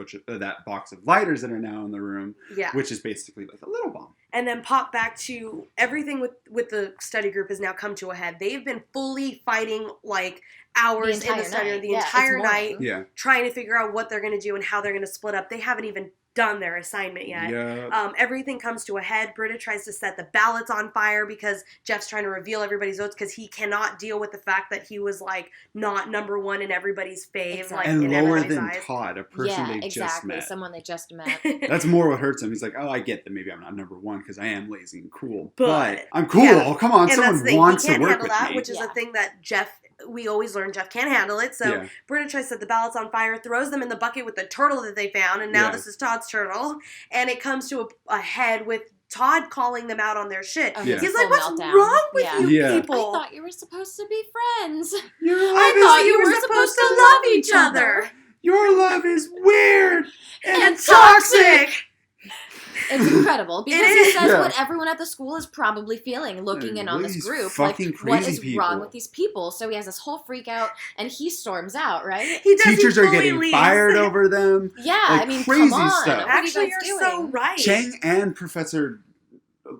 box of lighters that are now in the room. Yeah. Which is basically like a little bomb.
And then pop back to everything with the study group has now come to a head. They've been fully fighting like hours in the study room the entire night, trying to figure out what they're going to do and how they're going to split up. They haven't even done their assignment yet. Yeah. Everything comes to a head. Britta tries to set the ballots on fire because Jeff's trying to reveal everybody's votes because he cannot deal with the fact that he was like not number one in everybody's fave.
Exactly.
Like,
and
in
lower
everybody's
than
eyes.
Todd, a person they just met.
Someone they just met.
That's more what hurts him. He's like, oh, I get that maybe I'm not number one because I am lazy and cool, but I'm cool. Yeah. Come on, and someone wants to work with me.
Which is a thing that we always learn Jeff can't handle it. So Britta tries to set the ballots on fire, throws them in the bucket with the turtle that they found, and now this is Todd's turtle. And it comes to a head with Todd calling them out on their shit. Oh, He's like, what's wrong with you people?
I thought you were supposed to be friends.
I thought you were supposed to love each other.
Your love is weird
and toxic.
It's incredible because he says what everyone at the school is probably feeling, looking in on this group. Like, what is wrong with these people? So he has this whole freak out, and he storms out, right?
Teachers are getting fired over them.
Yeah,
like,
I mean,
crazy
come on.
stuff.
Actually, you're so right.
Chang and Professor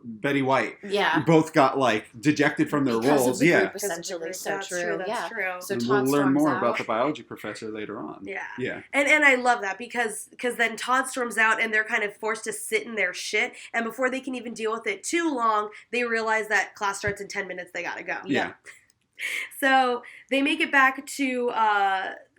Betty White both got like dejected from their roles.
Of the group, essentially. So true.
That's true.
So
and we'll learn more about the biology professor later on.
Yeah. And I love that because then Todd storms out and they're kind of forced to sit in their shit. And before they can even deal with it too long, they realize that class starts in 10 minutes. They gotta go.
Yeah.
So they make it back to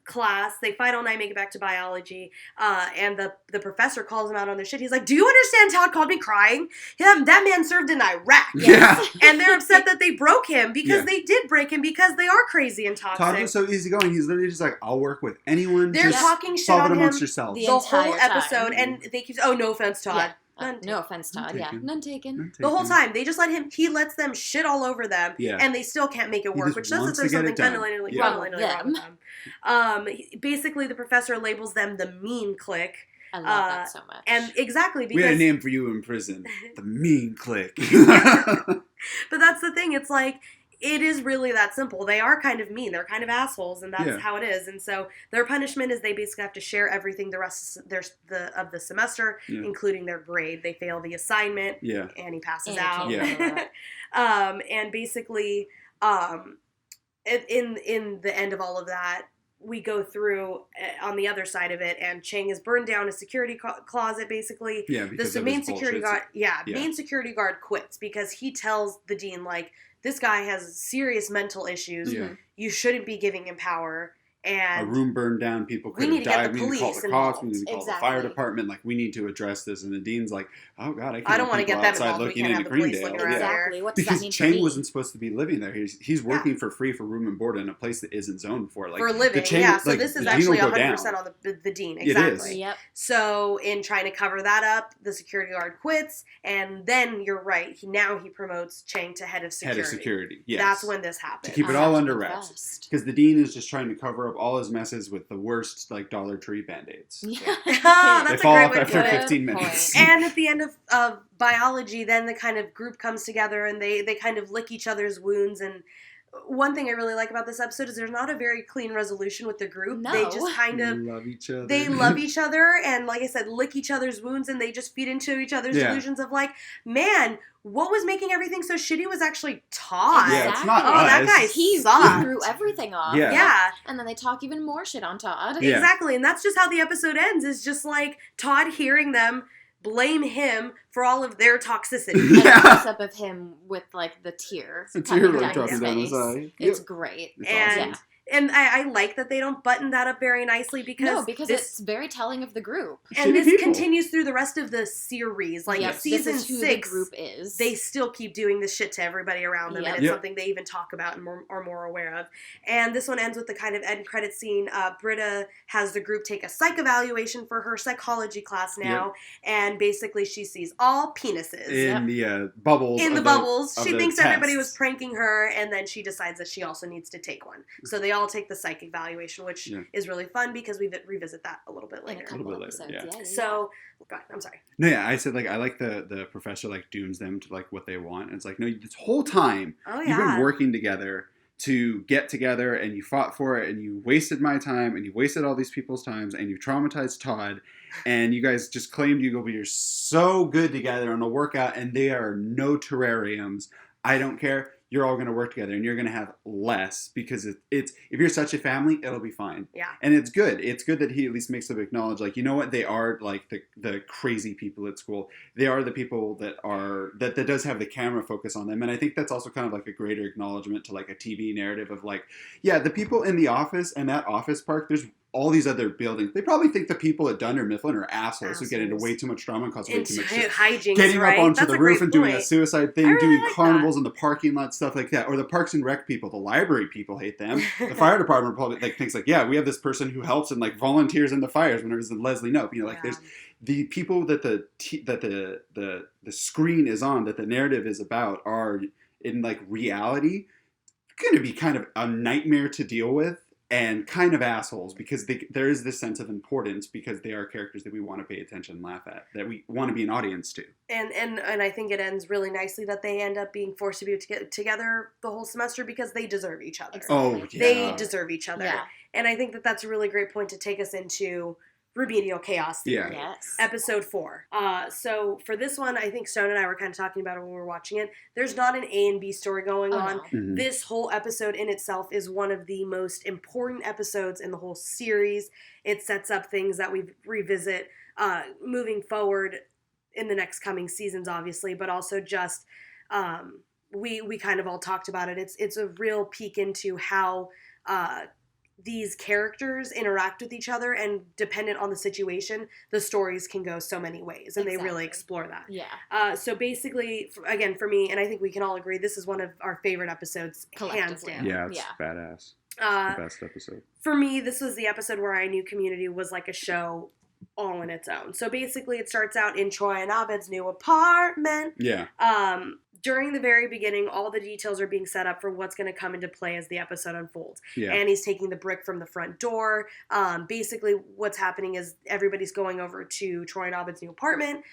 class. They fight all night, make it back to biology, and the professor calls them out on their shit. He's like, do you understand Todd called me crying? That man served in Iraq.
Yeah.
And they're upset that they broke him because they did break him because they are crazy and toxic.
Todd was so easygoing. He's literally just like, I'll work with anyone.
They're
just
talking shit
solve
on
it
him
amongst yourselves.
the whole episode, and they keep, no offense, Todd.
No offense, Todd. None taken.
The whole time. They just let him, he lets them shit all over them, and they still can't make it work, which says that there's something fundamentally wrong with them. Basically, the professor labels them the mean clique.
I love that so much.
And exactly because...
We had a name for you in prison. The mean clique.
But that's the thing. It's like, it is really that simple. They are kind of mean. They're kind of assholes, and that's how it is. And so their punishment is they basically have to share everything the rest of the semester, including their grade. They fail the assignment, and he passes out. And basically, in the end of all of that, we go through on the other side of it, and Chang has burned down a security closet, basically.
Yeah, because
the main security guard. Main security guard quits because he tells the dean, like, this guy has serious mental issues. You shouldn't be giving him power. and
a room burned down, people could have died, we need to call the cops, we need to call the fire department, like we need to address this. And the dean's like, oh god, I don't want to get them involved, looking into Greendale.
Exactly. What's
because
that mean
Chang
for me?
wasn't supposed to be living there. He's working for free for room and board in a place that isn't zoned for
living. So this is actually 100% on the dean. Exactly. Yep. So in trying to cover that up, the security guard quits, and then you're right. He promotes Chang to head of security.
Yes.
That's when this happens.
To keep it all under wraps. Because the dean is just trying to cover up all his messes with the worst, like, Dollar Tree Band-Aids.
Yeah. That's
they fall off after 15 minutes.
And at the end of biology, then the kind of group comes together and they kind of lick each other's wounds. And one thing I really like about this episode is there's not a very clean resolution with the group. No. They just kind of
love each other.
They love each other and, like I said, lick each other's wounds, and they just feed into each other's delusions of like, man, what was making everything so shitty was actually Todd.
Yeah, it's not us.
That guy
he
sucked.
threw everything off.
Yeah.
And then they talk even more shit on Todd.
Yeah. Exactly. And that's just how the episode ends, is just like Todd hearing them blame him for all of their toxicity.
And a close-up of him with, like, the tear.
The tear like dropping down his eye.
It's great.
It's awesome.
And I like that they don't button that up very nicely because
it's very telling of the group.
And this continues through the rest of the series. Like season
this is who
6,
the group is.
They still keep doing this shit to everybody around them, and it's something they even talk about and are more aware of. And this one ends with the kind of end credit scene. Britta has the group take a psych evaluation for her psychology class now, and basically she sees all penises
in the bubbles.
In the bubbles, she thinks everybody was pranking her, and then she decides that she also needs to take one. So they all take the psych evaluation, which is really fun because we revisit that a little bit later.
In a couple episodes,
So, go ahead, I'm sorry.
No, I said, like, I like the professor, like, dooms them to, like, what they want. And it's like, no, this whole time you've been working together to get together, and you fought for it, and you wasted my time, and you wasted all these people's times, and you traumatized Todd, and you guys just claimed you're so good together on a workout, and they are no terrariums. I don't care. You're all going to work together, and you're going to have less because it's if you're such a family, it'll be fine.
Yeah.
And it's good. It's good that he at least makes them acknowledge, like, you know what? They are, like, the crazy people at school. They are the people that does have the camera focus on them. And I think that's also kind of like a greater acknowledgement to, like, a TV narrative of, like, yeah, the people in the office and that office park, there's all these other buildings. They probably think the people at Dunder Mifflin are assholes who get into way too much drama and cause way too much shit.
Hijinks,
getting up onto the roof and doing a suicide thing, doing
like
carnivals in the parking lot, stuff like that. Or the Parks and Rec people, the library people hate them. The fire department probably like thinks like, yeah, we have this person who helps and like volunteers in the fires when there's Leslie Knope. You know, like there's the people that the screen is on, that the narrative is about, are in like reality going to be kind of a nightmare to deal with. And kind of assholes because there is this sense of importance because they are characters that we want to pay attention and laugh at, that we want to be an audience to.
And I think it ends really nicely that they end up being forced to be together the whole semester because they deserve each other.
Oh, yeah.
They deserve each other.
Yeah.
And I think that that's a really great point to take us into Remedial Chaos Theory.
Yeah.
Yes.
Episode 4. So for this one, I think Stone and I were kind of talking about it when we were watching it. There's not an A and B story going on.
No.
Mm-hmm.
This whole episode in itself is one of the most important episodes in the whole series. It sets up things that we revisit moving forward in the next coming seasons, obviously, but also just we kind of all talked about it. It's a real peek into how these characters interact with each other, and dependent on the situation, the stories can go so many ways, and they really explore that.
Yeah.
So basically, again, for me, and I think we can all agree, this is one of our favorite episodes, hands down.
Yeah, it's badass. The best episode.
For me, this was the episode where I knew Community was like a show all in its own. So basically, it starts out in Troy and Abed's new apartment.
Yeah.
During the very beginning, all the details are being set up for what's going to come into play as the episode unfolds.
Yeah.
Annie's taking the brick from the front door. Basically, what's happening is everybody's going over to Troy and Abed's new apartment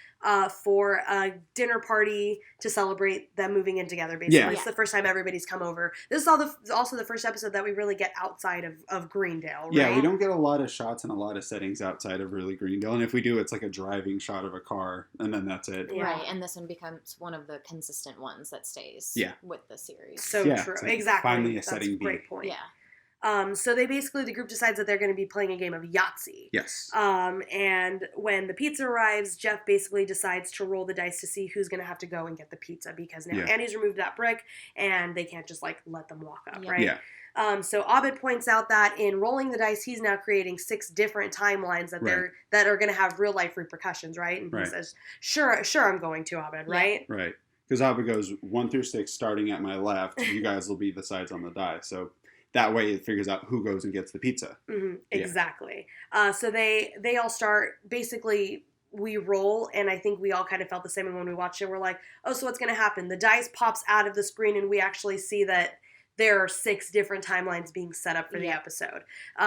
for a dinner party to celebrate them moving in together, basically.
Yeah.
It's the first time everybody's come over. This is also the first episode that we really get outside of Greendale, right?
Yeah, we don't get a lot of shots and a lot of settings outside of really Greendale. And if we do, it's like a driving shot of a car, and then that's it.
Yeah.
Right, and this one becomes one of the consistent ones that stays with the series.
So true.
Like
exactly.
Finally a
That's
setting
a great
B.
point.
Yeah.
So they basically, the group decides that they're going to be playing a game of Yahtzee.
Yes.
And when the pizza arrives, Jeff basically decides to roll the dice to see who's going to have to go and get the pizza, because now Annie's removed that brick and they can't just like let them walk up, right?
Yeah.
So Abed points out that in rolling the dice, he's now creating 6 different timelines that are going to have real life repercussions, right? And he says, "Sure, I'm going to, Abed, right?"
Right. Because Abed goes 1 through 6, starting at my left. You guys will be the sides on the die. So that way, it figures out who goes and gets the pizza.
Mm-hmm. Exactly. So they all start basically. We roll, and I think we all kind of felt the same when we watched it. We're like, oh, so what's going to happen? The dice pops out of the screen, and we actually see that there are 6 different timelines being set up for the episode.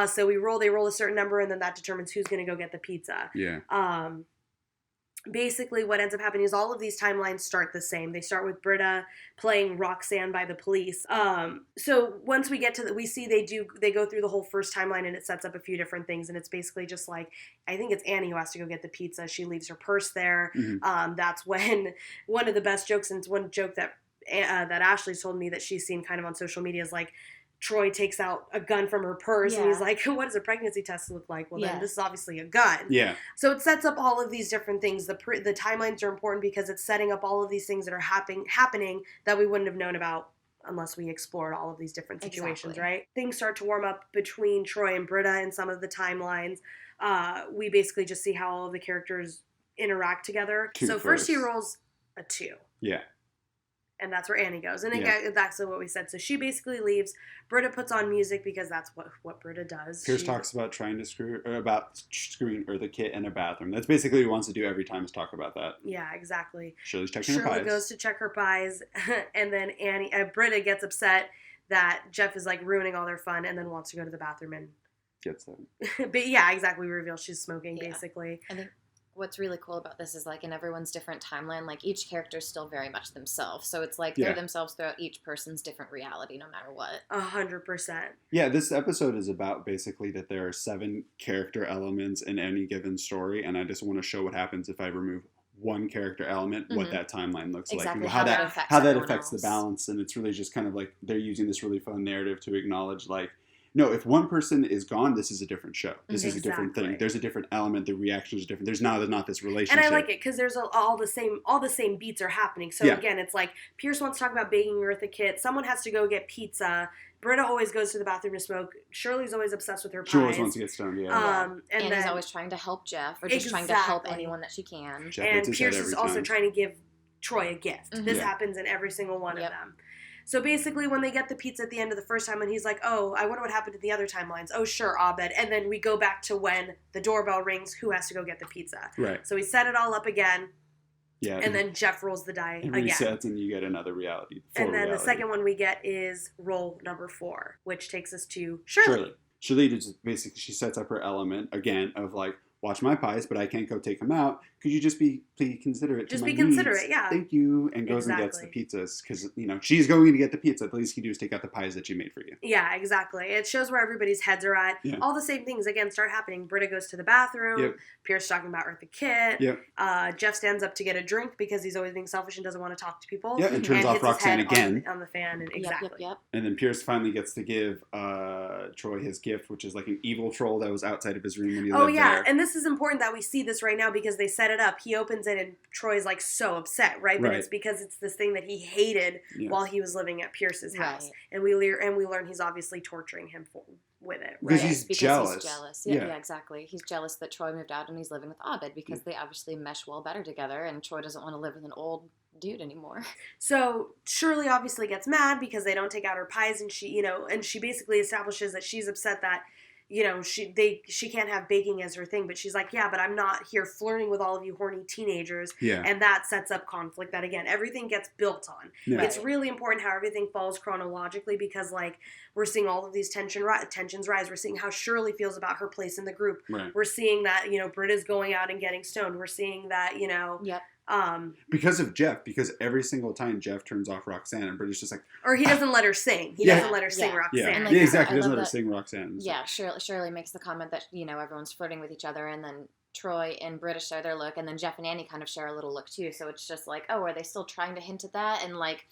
So they roll a certain number, and then that determines who's going to go get the pizza.
Yeah.
Basically, what ends up happening is all of these timelines start the same. They start with Britta playing Roxanne by the police. So once we get to we see they go through the whole first timeline, and it sets up a few different things. And it's basically just like, I think it's Annie who has to go get the pizza. She leaves her purse there.
Mm-hmm.
That's when one of the best jokes, and it's one joke that Ashley told me that she's seen kind of on social media, is like, Troy takes out a gun from her purse, and he's like, what does a pregnancy test look like? Well, then this is obviously a gun.
Yeah.
So it sets up all of these different things. The timelines are important because it's setting up all of these things that are happening that we wouldn't have known about unless we explored all of these different situations, right? Things start to warm up between Troy and Britta in some of the timelines. We basically just see how all of the characters interact together. So first he rolls a 2.
Yeah.
And that's where Annie goes. And that's what we said. So she basically leaves. Britta puts on music because that's what Britta does.
Pierce talks about trying to screwing Eartha Kitt in a bathroom. That's basically what he wants to do every time is talk about that.
Yeah, exactly.
Shirley's checking her pies.
Shirley goes to check her pies. And then Britta gets upset that Jeff is like ruining all their fun and then wants to go to the bathroom and
gets them.
But yeah, exactly. We reveal she's smoking basically.
I think what's really cool about this is, like, in everyone's different timeline, like, each character is still very much themselves. So it's like they're themselves throughout each person's different reality, no matter what.
100%.
Yeah, this episode is about basically that there are 7 character elements in any given story, and I just want to show what happens if I remove one character element, what that timeline looks like, and how that affects the balance. And it's really just kind of like they're using this really fun narrative to acknowledge, like, no, if one person is gone, this is a different show. This is a different thing. There's a different element. The reaction is different. There's not this relationship.
And I like it because there's all the same beats are happening. So again, it's like Pierce wants to talk about baking Eartha Kitt. Someone has to go get pizza. Britta always goes to the bathroom to smoke. Shirley's always obsessed with her pies.
She always wants to get stoned,
and
Annie's always trying to help Jeff, or just trying to help anyone that she can.
And Pierce is also trying to give Troy a gift. This happens in every single one of them. So basically, when they get the pizza at the end of the first time, and he's like, oh, I wonder what happened to the other timelines. Oh, sure, Abed. And then we go back to when the doorbell rings, who has to go get the pizza.
Right.
So we set it all up again.
Yeah.
And then Jeff rolls the die again.
Resets, and you get another reality.
And then the second one we get is roll number 4, which takes us to Shirley.
Shirley just basically, she sets up her element, again, of like, watch my pies, but I can't go take them out. Could you just be considerate to my needs? Just be considerate, yeah. Thank you. And goes and gets the pizzas. Because, she's going to get the pizza. The least you can do is take out the pies that she made for you.
Yeah, exactly. It shows where everybody's heads are at. Yeah. All the same things, again, start happening. Britta goes to the bathroom. Yep. Pierce talking about Eartha Kitt. Yep. Jeff stands up to get a drink because he's always being selfish and doesn't want to talk to people.
Yeah, and turns off Roxanne again.
On the fan. And exactly.
Yep.
And then Pierce finally gets to give Troy his gift, which is like an evil troll that was outside of his room when he lived there.
And this is important that we see this right now because they set it up. He opens it and Troy's like so upset, right? But it's because it's this thing that he hated while he was living at Pierce's house. Right. And we learn he's obviously torturing him with it. Right?
Because he's jealous.
Yeah, exactly. He's jealous that Troy moved out and he's living with Abed because they obviously mesh well better together, and Troy doesn't want to live with an old dude anymore.
So Shirley obviously gets mad because they don't take out her pies, and she basically establishes that she's upset that she can't have baking as her thing, but she's like, yeah, but I'm not here flirting with all of you horny teenagers. Yeah. And that sets up conflict that, again, everything gets built on. Yeah. It's really important how everything falls chronologically because, like, we're seeing all of these tensions rise. We're seeing how Shirley feels about her place in the group. Right. We're seeing that, Britta's going out and getting stoned. We're seeing that,
Yep.
Because of Jeff, because every single time Jeff turns off Roxanne, and Britta's just like,
or he doesn't let her sing. He doesn't let her sing Roxanne.
Yeah, exactly. He doesn't let her sing Roxanne.
Yeah, Shirley makes the comment that everyone's flirting with each other, and then Troy and Britta share their look, and then Jeff and Annie kind of share a little look too. So it's just like, oh, are they still trying to hint at that? And like,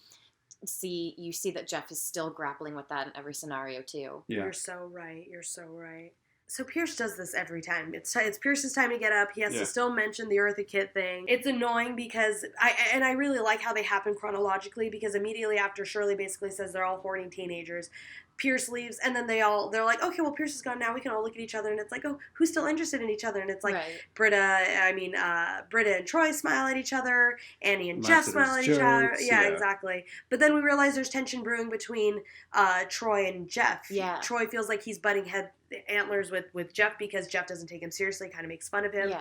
you see that Jeff is still grappling with that in every scenario too.
Yeah. You're so right. So Pierce does this every time. It's Pierce's time to get up. He has to still mention the Eartha Kitt thing. It's annoying because I really like how they happen chronologically because immediately after Shirley basically says they're all horny teenagers, Pierce leaves, and then they're like, okay, well, Pierce is gone now. We can all look at each other, and it's like, oh, who's still interested in each other? And it's like Britta and Troy smile at each other. Annie and Jeff smile at each other. Yeah, exactly. But then we realize there's tension brewing between Troy and Jeff.
Yeah.
Troy feels like he's butting antlers with Jeff because Jeff doesn't take him seriously, kind of makes fun of him.
Yeah,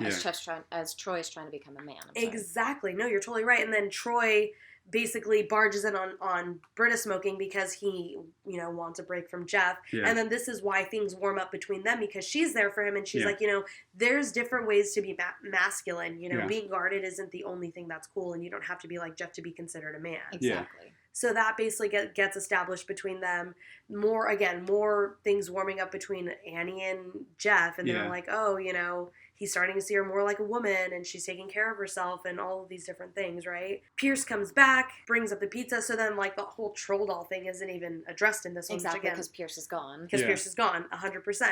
as Troy is trying to become a man.
Exactly. No, you're totally right. And then Troy basically barges in on Britta smoking because he, wants a break from Jeff. Yeah. And then this is why things warm up between them, because she's there for him and she's like, there's different ways to be masculine. Being guarded isn't the only thing that's cool, and you don't have to be like Jeff to be considered a man.
Exactly.
So that basically gets established between them. More things warming up between Annie and Jeff. And they're like, oh, he's starting to see her more like a woman, and she's taking care of herself and all of these different things, right? Pierce comes back, brings up the pizza. So then, like, the whole troll doll thing isn't even addressed in this one.
Exactly, because Pierce is gone.
Because Pierce is gone, 100%.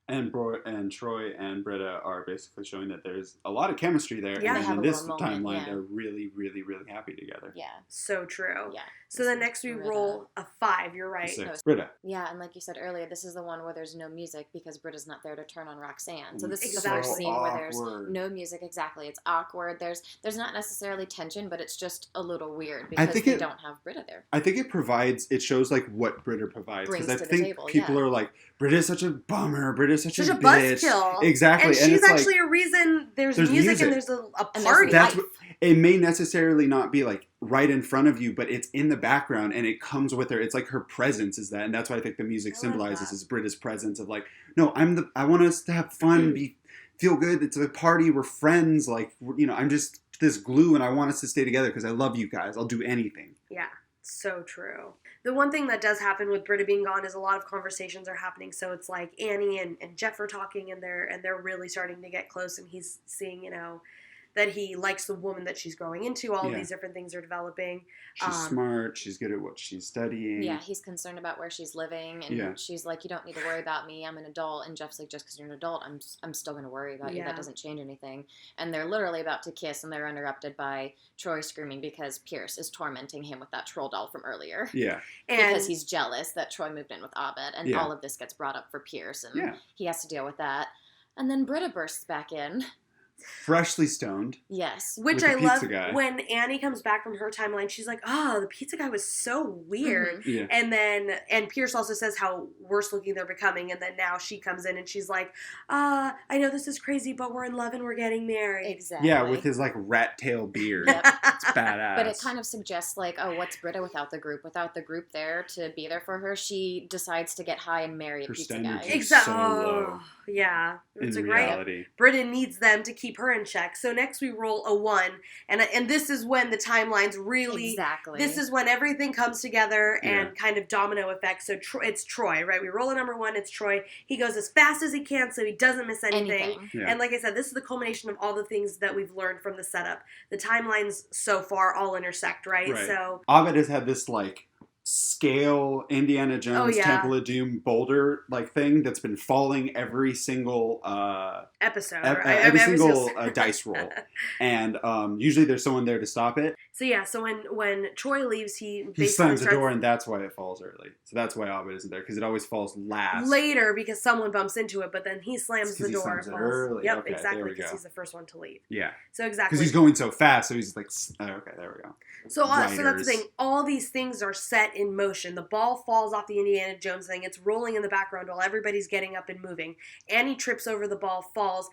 And Troy and Britta are basically showing that there's a lot of chemistry there.
Yeah,
and in this timeline, they're really, really, really happy together.
Yeah.
So true.
Yeah.
So then next we roll a 5, you're right.
6. Britta.
Yeah, and like you said earlier, this is the one where there's no music because Britta's not there to turn on Roxanne. So this is the first scene where there's no music. Exactly. It's awkward. There's not necessarily tension, but it's just a little weird because they don't have Britta there.
I think it shows like what Britta provides. Because I think people are like, Britta's such a bummer. Britta's such a bitch.
Buzzkill.
Exactly.
And she's actually a reason there's music and there's a party.
It may necessarily not be like right in front of you, but it's in the background and it comes with her. It's like her presence is that, and that's what I think the music symbolizes is Britta's presence of like, no, I want us to have fun, feel good. It's a party. We're friends. Like, I'm just this glue, and I want us to stay together because I love you guys. I'll do anything.
Yeah, so true. The one thing that does happen with Britta being gone is a lot of conversations are happening. So it's like Annie and Jeff are talking, and they're really starting to get close, and he's seeing, that he likes the woman that she's growing into. All of these different things are developing.
She's smart. She's good at what she's studying.
Yeah, he's concerned about where she's living. And she's like, you don't need to worry about me. I'm an adult. And Jeff's like, just because you're an adult, I'm still going to worry about you. That doesn't change anything. And they're literally about to kiss, and they're interrupted by Troy screaming because Pierce is tormenting him with that troll doll from earlier.
Yeah.
Because he's jealous that Troy moved in with Abed. And all of this gets brought up for Pierce. And he has to deal with that. And then Britta bursts back in.
Freshly stoned.
Yes.
Which I love when Annie comes back from her timeline, she's like, oh, the pizza guy was so weird.
Mm-hmm.
Yeah. And Pierce also says how worse looking they're becoming, and then now she comes in and she's like, I know this is crazy, but we're in love and we're getting married.
Exactly.
Yeah, with his like rat tail beard.
Yep.
It's badass.
But it kind of suggests like, oh, what's Britta without the group? Without the group there to be there for her, she decides to get high and marry a pizza guy.
Exactly.
So low.
Yeah. It's
in reality.
Britta needs them to keep her in check. So next we roll a 1, and this is when the timelines really.
Exactly.
This is when everything comes together and kind of domino effect. So it's Troy, right? We roll a number 1. It's Troy. He goes as fast as he can so he doesn't miss anything.
Yeah.
And like I said, this is the culmination of all the things that we've learned from the setup. The timelines so far all intersect, right? So
Abed has had this like scale Indiana Jones Temple of Doom boulder like thing that's been falling every single
episode,
every single dice roll, and usually there's someone there to stop it.
So when Troy leaves, he
slams the door, and that's why it falls early. So that's why Abed isn't there, because it always falls last
later because someone bumps into it, but then he slams the door.
He slams it early.
Yep,
okay,
exactly, because he's the first one to leave.
Yeah.
So exactly.
Because he's going so fast, so he's like, okay, there we go.
So that's the thing. All these things are set in motion. The ball falls off the Indiana Jones thing. It's rolling in the background while everybody's getting up and moving. Annie trips over the ball, falls.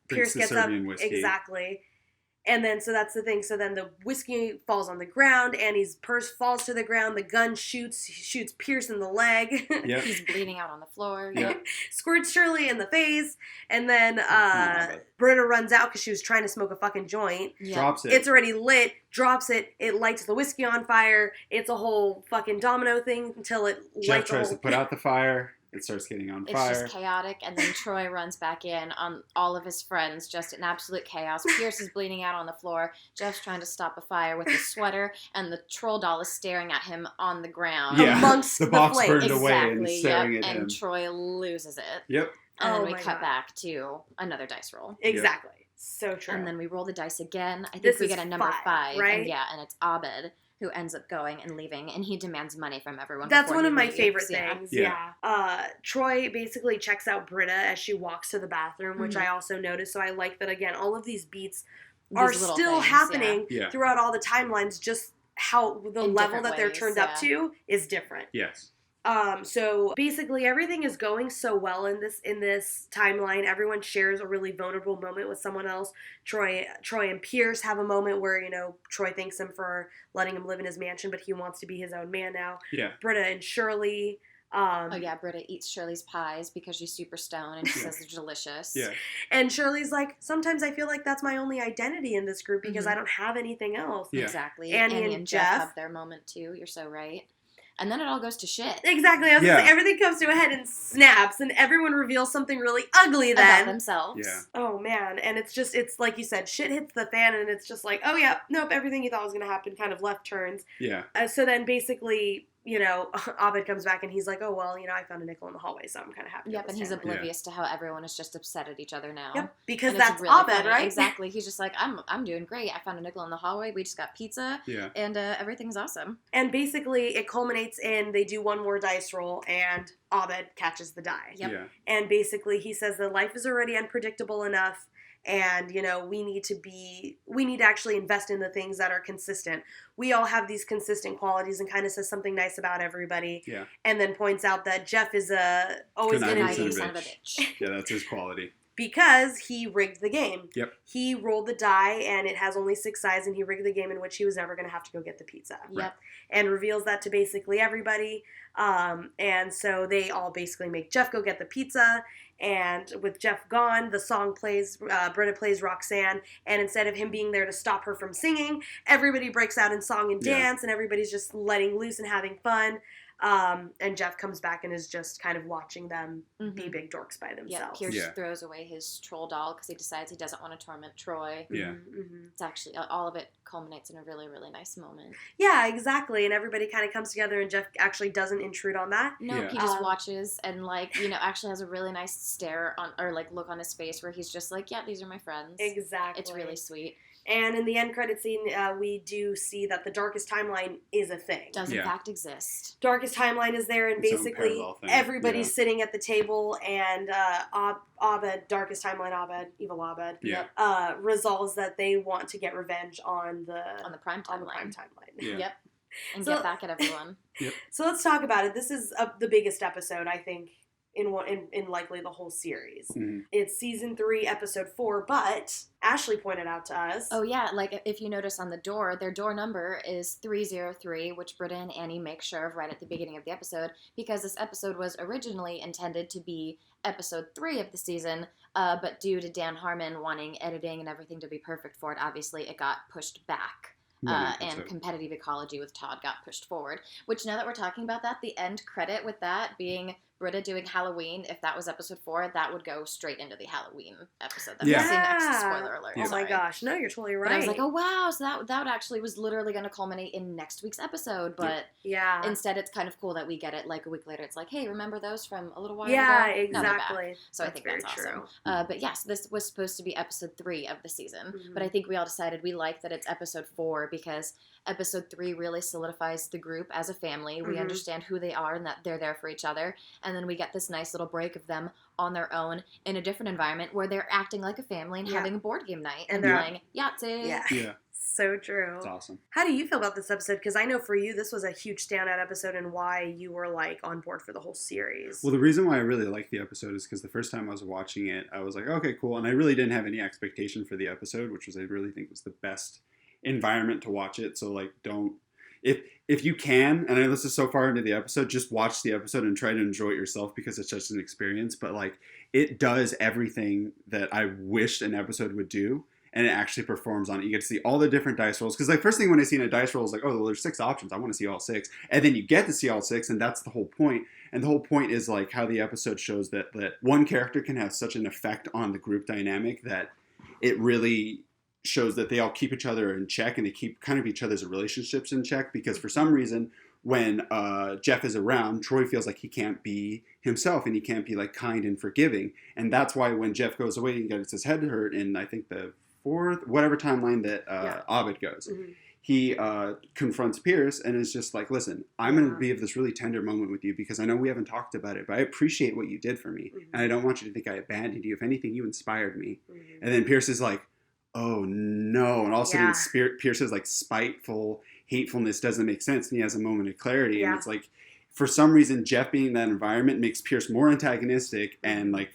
Pierce gets up.
Whiskey.
Exactly. And then, so that's the thing. So then the whiskey falls on the ground. Annie's purse falls to the ground. The gun shoots Pierce in the leg.
Yep.
He's bleeding out on the floor.
Yep.
Squirts Shirley in the face. And then Britta runs out because she was trying to smoke a fucking joint.
Yep.
Drops it.
It's already lit. Drops it. It lights the whiskey on fire. It's a whole fucking domino thing until it
Jeff tries to put out the fire. It starts getting on fire.
It's just chaotic, and then Troy runs back in on all of his friends, just in absolute chaos. Pierce is bleeding out on the floor. Jeff's trying to stop a fire with his sweater, and the troll doll is staring at him on the ground.
Yeah,
amongst
the box
flames.
burned away and staring at him.
And Troy loses it.
Yep.
And then we cut back to another dice roll.
Exactly. Yep. So true.
And then we roll the dice again. I think we get a number 5.
Right?
And it's Abed. who ends up going and leaving, and he demands money from everyone.
That's one of my
leaves.
favorite things. Yeah. Troy basically checks out Britta as she walks to the bathroom, which I also noticed. So I like that, again, all of these beats are still happening throughout all the timelines, just how the level that they're turned up to is different.
Yes.
So basically everything is going so well in this timeline. Everyone shares a really vulnerable moment with someone else. Troy and Pierce have a moment where, Troy thanks him for letting him live in his mansion, but he wants to be his own man now.
Yeah.
Britta and Shirley.
Britta eats Shirley's pies because she's super stoned and she says they're delicious.
Yeah.
And Shirley's like, sometimes I feel like that's my only identity in this group because I don't have anything else.
Yeah.
Exactly.
Annie and Jeff
have their moment too. You're so right. And then it all goes to shit.
Exactly. I was gonna say, everything comes to a head and snaps, and everyone reveals something really ugly then.
About themselves.
Yeah.
Oh, man. And it's like you said, shit hits the fan, and it's just like, oh, yeah, nope, everything you thought was going to happen kind of left turns.
Yeah.
So then basically, Abed comes back, and he's like, oh, well, I found a nickel in the hallway, so I'm kind of happy.
Yep, and he's oblivious to how everyone is just upset at each other now.
Yep, because that's really Abed, funny. Right?
Exactly. He's just like, I'm doing great. I found a nickel in the hallway. We just got pizza.
Yeah.
And everything's awesome.
And basically, it culminates in they do one more dice roll, and Abed catches the die.
Yep.
Yeah.
And basically, he says that life is already unpredictable enough. And, we need to actually invest in the things that are consistent. We all have these consistent qualities, and kind of says something nice about everybody.
Yeah.
And then points out that Jeff is always going to be
son of a bitch.
Yeah, that's his quality.
Because he rigged the game.
Yep.
He rolled the die, and it has only 6 sides, and he rigged the game in which he was never going to have to go get the pizza.
Yep.
And reveals that to basically everybody. And so they all basically make Jeff go get the pizza. And with Jeff gone, the song plays, Britta plays Roxanne, and instead of him being there to stop her from singing, everybody breaks out in song and dance, and everybody's just letting loose and having fun. And Jeff comes back and is just kind of watching them be big dorks by themselves.
Pierce throws away his troll doll because he decides he doesn't want to torment Troy.
Yeah.
It's actually, all of it culminates in a really, really nice moment.
Yeah, exactly. And everybody kind of comes together, and Jeff actually doesn't intrude on that.
No, he just watches and, actually has a really nice stare on, or, look on his face where he's just like, yeah, these are my friends.
Exactly.
It's really sweet.
And in the end credit scene, we do see that the darkest timeline is a thing.
Does in fact exist.
Darkest timeline is there, and basically everybody's sitting at the table, and Abed, darkest timeline Abed, evil Abed, resolves that they want to get revenge on the
prime timeline.
Yeah.
Yep. And get back at everyone.
Yep.
So let's talk about it. This is the biggest episode, I think, in likely the whole series.
Mm-hmm.
It's season 3, episode 4, but Ashley pointed out to us.
Oh yeah, if you notice on the door, their door number is 303, which Britta and Annie make sure of right at the beginning of the episode, because this episode was originally intended to be episode 3 of the season, but due to Dan Harmon wanting editing and everything to be perfect for it, obviously it got pushed back. And competitive ecology with Todd got pushed forward, which now that we're talking about that, the end credit with that being Britta doing Halloween, if that was episode 4, that would go straight into the Halloween episode that we'll see next. Spoiler alert.
Oh my gosh. No, you're totally right.
And I was like, oh wow, so that actually was literally going to culminate in next week's episode, but instead it's kind of cool that we get it like a week later. It's like, hey, remember those from a little while ago?
Yeah, exactly.
So I think that's awesome. But yes, this was supposed to be episode 3 of the season, but I think we all decided we like that it's episode 4 because episode 3 really solidifies the group as a family. We understand who they are and that they're there for each other. And then we get this nice little break of them on their own in a different environment where they're acting like a family and having a board game night and playing Yahtzee.
Yeah. So true.
It's awesome.
How do you feel about this episode? Because I know for you, this was a huge standout episode and why you were on board for the whole series.
Well, the reason why I really like the episode is because the first time I was watching it, I was like, okay, cool. And I really didn't have any expectation for the episode, which was, I really think was the best environment to watch it. So if you can, and I know this is so far into the episode, just watch the episode and try to enjoy it yourself because it's just an experience. But it does everything that I wished an episode would do, and it actually performs on it. You get to see all the different dice rolls. Because first thing when I see in a dice roll is oh, well, there's 6 options. I want to see all 6. And then you get to see all 6, and that's the whole point. And the whole point is how the episode shows that one character can have such an effect on the group dynamic that it really shows that they all keep each other in check, and they keep kind of each other's relationships in check, because for some reason when Jeff is around, Troy feels like he can't be himself and he can't be kind and forgiving. And that's why when Jeff goes away and gets his head hurt in I think the 4th, whatever timeline that Abed goes, he confronts Pierce and is just like, listen, I'm going to be of this really tender moment with you because I know we haven't talked about it, but I appreciate what you did for me. And I don't want you to think I abandoned you. If anything, you inspired me. And then Pierce is like, oh no. And all of a sudden Pierce's like spiteful hatefulness doesn't make sense. And he has a moment of clarity. And it's like, for some reason, Jeff being in that environment makes Pierce more antagonistic and like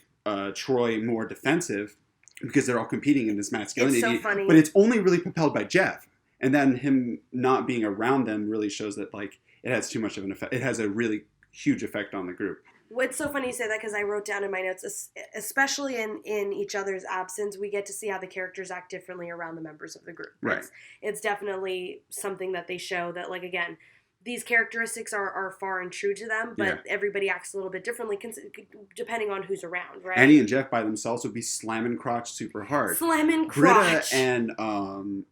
Troy more defensive because they're all competing in this masculinity.
It's so funny.
But it's only really propelled by Jeff. And then him not being around them really shows that like it has too much of an effect. It has a really huge effect on the group.
It's so funny you say that because I wrote down in my notes, especially in each other's absence, we get to see how the characters act differently around the members of the group.
Right.
It's definitely something that they show that, like, again, these characteristics are far and true to them, but everybody acts a little bit differently depending on who's around, right?
Annie and Jeff by themselves would be slamming crotch super hard.
Slamming crotch.
Britta and, oh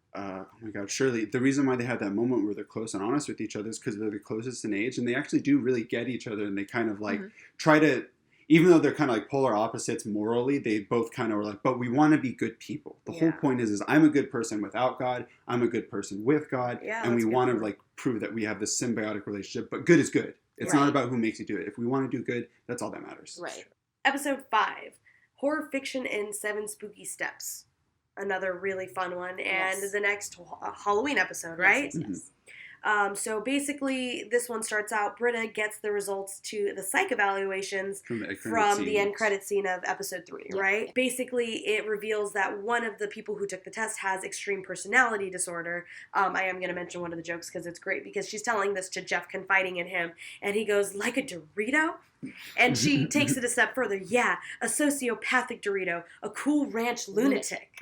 my God, Shirley, the reason why they have that moment where they're close and honest with each other is because they're the closest in age, and they actually do really get each other, and they kind of like try to, even though they're kind of like polar opposites morally, they both kind of are like, but we want to be good people. The whole point is I'm a good person without God, I'm a good person with God, and we want to like prove that we have this symbiotic relationship, but good is good. It's not about who makes you do it. If we want to do good, that's all that matters.
Right. Episode 5, Horror Fiction in 7 Spooky Steps. Another really fun one, and the next Halloween episode, right?
Yes.
So basically, this one starts out, Britta gets the results to the psych evaluations from the end credit scene of episode 3, right? Basically, it reveals that one of the people who took the test has extreme personality disorder. I am going to mention one of the jokes because it's great, because she's telling this to Jeff, confiding in him, and he goes, like a Dorito? And she takes it a step further. Yeah, a sociopathic Dorito, a Cool Ranch lunatic.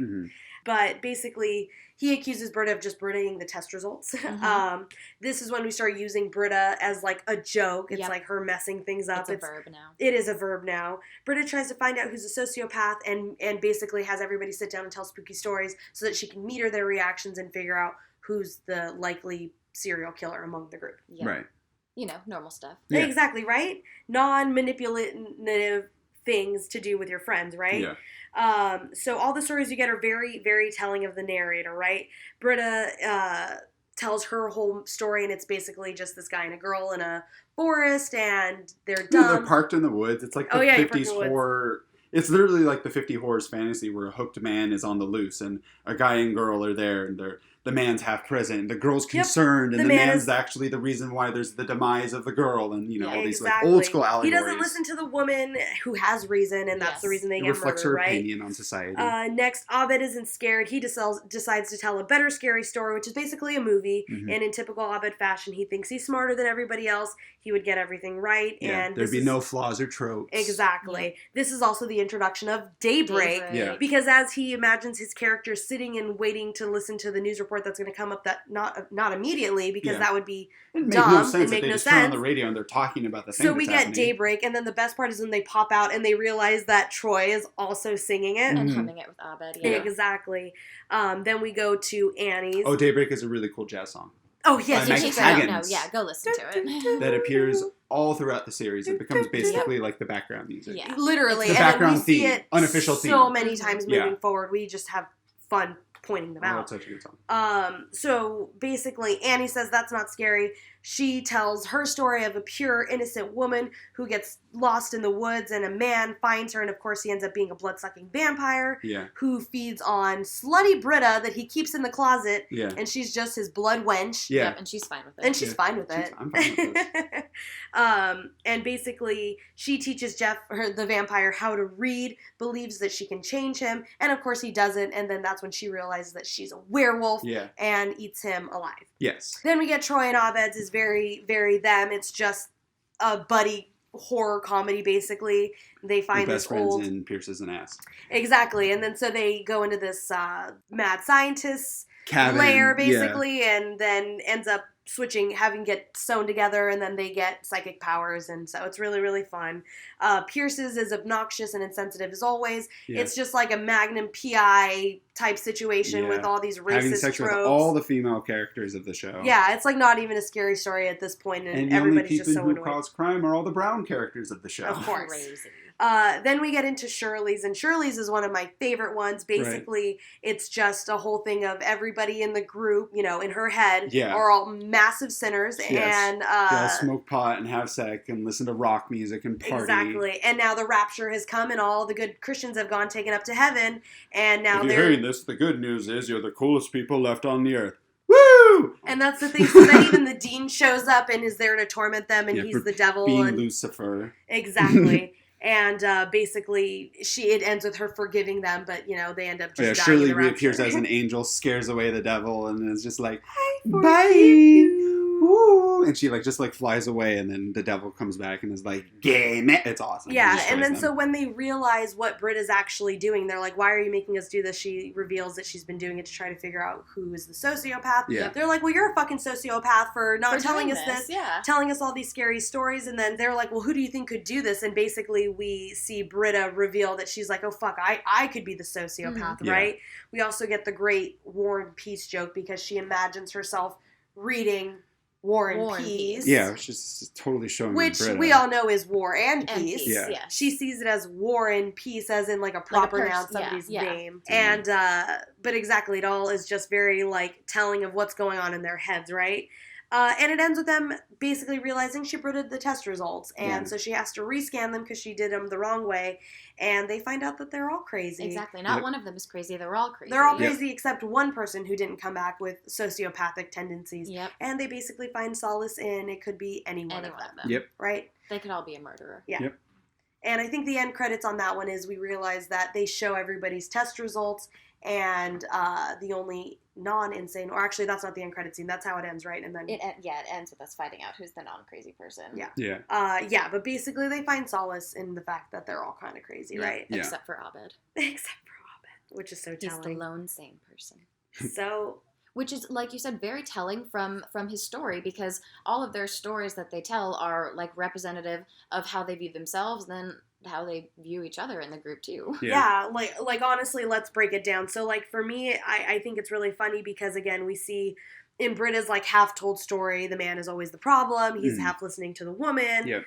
But basically, he accuses Britta of just Brittaing the test results. This is when we start using Britta as like a joke. It's like her messing things up.
It's a verb now.
It is a verb now. Britta tries to find out who's a sociopath and basically has everybody sit down and tell spooky stories so that she can meter their reactions and figure out who's the likely serial killer among the group.
Right.
You know, normal stuff.
Yeah. Exactly, right? Non-manipulative things to do with your friends, right?
Yeah.
So all the stories you get are very, very telling of the narrator, right? Britta tells her whole story, and it's basically just this guy and a girl in a forest, and they're dumb.
They're parked in the woods. It's like the 50s horror. It's literally like the 50 horrors fantasy where a hooked man is on the loose, and a guy and girl are there, and the man's half present, the girl's concerned, and the man's actually the reason why there's the demise of the girl, and you know all these like old school allegories.
He doesn't listen to the woman who has reason, and that's the reason they get murdered,
reflects her
right?
opinion on society.
Next, Abed isn't scared. He decides to tell a better scary story, which is basically a movie. And in typical Abed fashion, he thinks he's smarter than everybody else. He would get everything right, and
there'd be no flaws or tropes.
Exactly. This is also the introduction of Daybreak. Because as he imagines his character sitting and waiting to listen to the news report that's going to come up, that not immediately, because that would be dumb. It make no sense.
Turn on the radio and they're talking about the thing.
So we get Daybreak, and then the best part is when they pop out and they realize that Troy is also singing it
and humming it with Abed.
Exactly. Then we go to Annie's.
Oh, Daybreak is a really cool jazz song.
Oh yes,
go listen to it.
That appears all throughout the series. It becomes basically like the background music.
Yeah. Literally,
it's the background theme,
see it
unofficial theme.
So many times moving forward, we just have fun pointing them out.
That's such a good song.
So basically, Annie says that's not scary. She tells her story of a pure, innocent woman who gets lost in the woods, and a man finds her, and of course he ends up being a blood-sucking vampire who feeds on slutty Britta that he keeps in the closet, and she's just his blood wench.
And she's fine with it.
And she's fine with it.
I'm fine with this.
And basically, she teaches Jeff, the vampire, how to read, believes that she can change him, and of course he doesn't, and then that's when she realizes that she's a werewolf and eats him alive.
Yes.
Then we get Troy and Abed's is very, very them. It's just a buddy horror comedy, basically. They find this old...
Best friends in Pierce's an ass.
Exactly. And then so they go into this mad scientist's lair, basically, and then ends up having get sewn together, and then they get psychic powers, and so it's really, really fun. Pierce's is obnoxious and insensitive as always. It's just like a Magnum PI type situation with all these racist
having sex
tropes.
with all the female characters of the show.
Yeah, it's like not even a scary story at this point, and everybody's just so annoyed.
The only people who cause crime are all the brown characters of the show.
Of course.
Crazy.
Then we get into Shirley's, and Shirley's is one of my favorite ones. Basically, it's just a whole thing of everybody in the group, in her head, are all massive sinners, and
they all smoke pot and have sex and listen to rock music and party.
Exactly. And now the rapture has come, and all the good Christians have gone taken up to heaven, and now
if
they're
hearing this, the good news is you're the coolest people left on the earth. Woo!
And that's the thing. So then even the dean shows up and is there to torment them, and he's the devil.
Being Lucifer.
Exactly. And basically, it ends with her forgiving them, but, they end up just dying.
Shirley reappears as an angel, scares away the devil, and is just like,
bye!
Ooh. And she just flies away, and then the devil comes back and is like, game it. It's awesome.
Yeah, and then so when they realize what Britt is actually doing, they're like, why are you making us do this? She reveals that she's been doing it to try to figure out who is the sociopath.
Yeah.
They're like, well, you're a fucking sociopath for not telling us this, telling us all these scary stories. And then they're like, well, who do you think could do this? And basically we see Britta reveal that she's like, oh, fuck, I could be the sociopath, right? We also get the great War and Peace joke because she imagines herself reading War and Peace.
Yeah, she's totally showing
which
Britta.
We all know is War and Peace.
Yeah.
Yes.
She sees it as War and Peace, as in a proper noun, somebody's name. And but exactly, it all is just very telling of what's going on in their heads, right? And it ends with them basically realizing she printed the test results, and so she has to rescan them because she did them the wrong way, and they find out that they're all crazy.
Exactly. Not one of them is crazy. They're all crazy.
They're all crazy except one person who didn't come back with sociopathic tendencies.
Yep.
And they basically find solace in it could be any one of them.
Yep.
Right?
They could all be a murderer.
Yeah.
Yep.
And I think the end credits on that one is we realize that they show everybody's test results, and the only non-insane, or actually that's not the end credit scene, that's how it ends, right? And then
it ends with us finding out who's the non-crazy person.
Yeah. But basically they find solace in the fact that they're all kind of crazy, right?
Yeah.
Except for Abed.
Except for Abed, which is so telling.
He's the lone sane person.
So...
Which is, like you said, very telling from his story, because all of their stories that they tell are representative of how they view themselves, and then how they view each other in the group too.
Yeah, honestly, let's break it down. So for me, I think it's really funny because again, we see in Britta's half-told story, the man is always the problem. He's half listening to the woman.
Yep.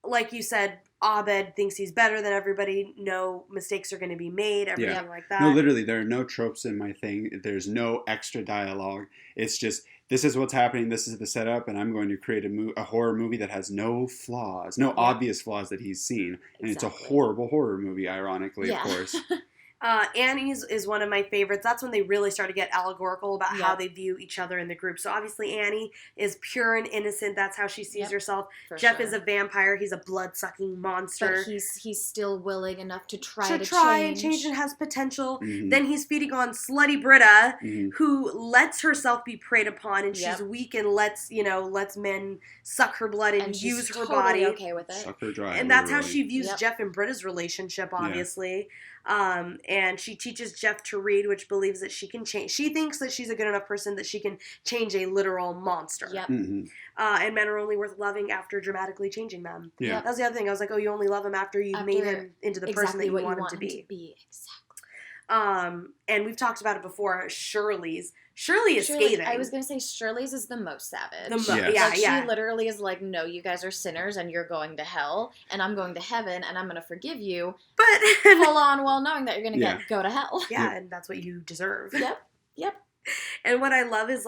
Like you said, Abed thinks he's better than everybody. No mistakes are going to be made, everything like that.
No, literally, there are no tropes in my thing. There's no extra dialogue. It's just, this is what's happening, this is the setup, and I'm going to create a horror movie that has no flaws, no obvious flaws that he's seen. And it's a horrible horror movie, ironically, of course.
Annie's is one of my favorites. That's when they really start to get allegorical about how they view each other in the group. So obviously Annie is pure and innocent. That's how she sees herself. Jeff is a vampire. He's a blood-sucking monster.
But he's still willing enough to try
and change and has potential. Then he's feeding on slutty Britta, who lets herself be preyed upon, and she's weak and lets men suck her blood and use her body.
Okay with it.
Suck her dry.
And that's how she views Jeff and Britta's relationship, obviously. And she teaches Jeff to read, which believes that she can change. She thinks that she's a good enough person that she can change a literal monster.
Yep.
And men are only worth loving after dramatically changing them.
Yeah.
That was the other thing. I was like, oh, you only love him after you've made him into the person that you want him to be.
Exactly.
And we've talked about it before. Shirley is scathing.
I was going to say Shirley's is the most savage.
She
literally is like, no, you guys are sinners and you're going to hell and I'm going to heaven and I'm going to forgive you.
But
full on while knowing that you're going to go to hell.
Yeah, and that's what you deserve.
Yep.
And what I love is